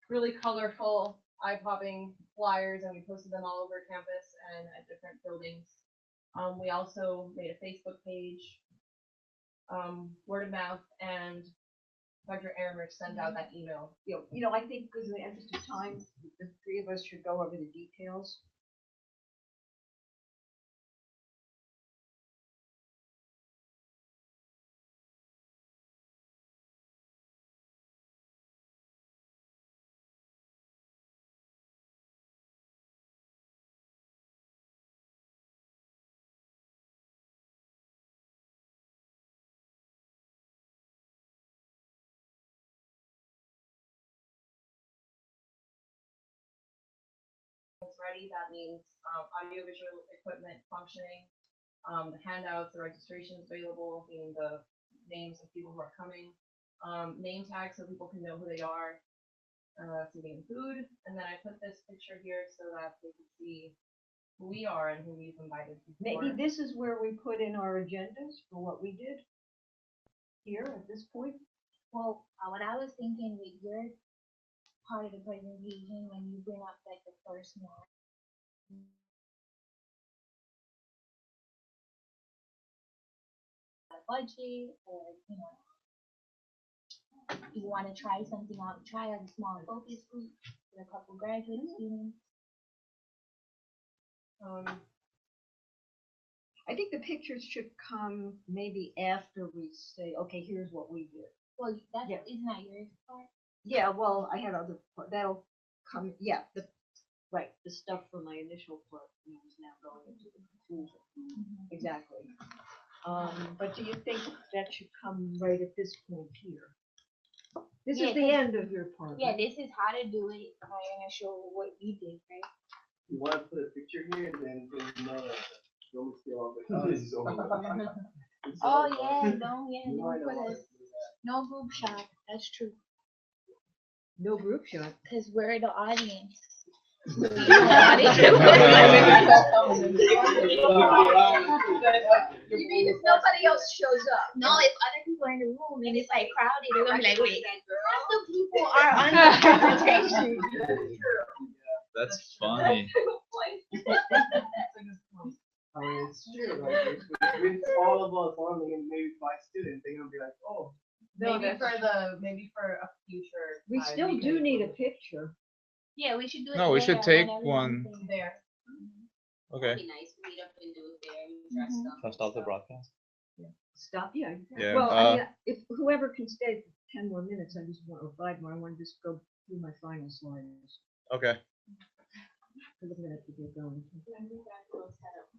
really colorful, eye-popping flyers, and we posted them all over campus and at different buildings. We also made a Facebook page, word of mouth, and Dr. Aramrich sent out that email. I think because in the interest of time, the three of us should go over the details. Ready, that means audiovisual equipment functioning, the handouts, the registrations available, meaning the names of people who are coming, name tags so people can know who they are, seating and food, and then I put this picture here so that they can see who we are and who we've invited before. Maybe this is where we put in our agendas for what we did here at this point. Well, what I was thinking with your part of the presentation, when you bring up like the first one, budget, or you want to try something out, try a small focus group with a couple graduate students. I think the pictures should come maybe after we say, okay, here's what we did. Well, that's isn't that your part? Yeah, well, I had other, that'll come, the stuff from my initial part is now going into the conclusion. Exactly. But do you think that should come right at this point here? This is the end of your part. Yeah, this is how to do it. I'm gonna show what we did, right? You want to put a picture here, then you know that don't feel all the this is over. Oh yeah, don't put no group shot. That's true. No group shot. Because we're the audience. You mean if nobody else shows up? No, if other people are in the room and it's like crowded, they're gonna be like, wait, half the people are on the presentation. That's funny. I mean, it's true. Like, if it's all of us, only maybe 5 students, they're gonna be like, oh, No, maybe that's- maybe for a future. We time, still can do need a include picture. Yeah, we should do it. No, we should there take when one. everyone's there. Okay. It'd be nice to meet up and do it there and dress up. Trust off the broadcast. Stop, yeah. Yeah, Well, I mean, if whoever can stay for 10 more minutes, I just want, or 5 more, I want to just go through my final slides. Okay. Because I'm gonna have to get going. When we got those set up,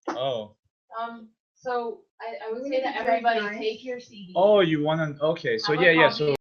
Oh. So I would We say need that to everybody recognize- take your CD. Oh, you want to? Okay. So Have a yeah, yeah. copy So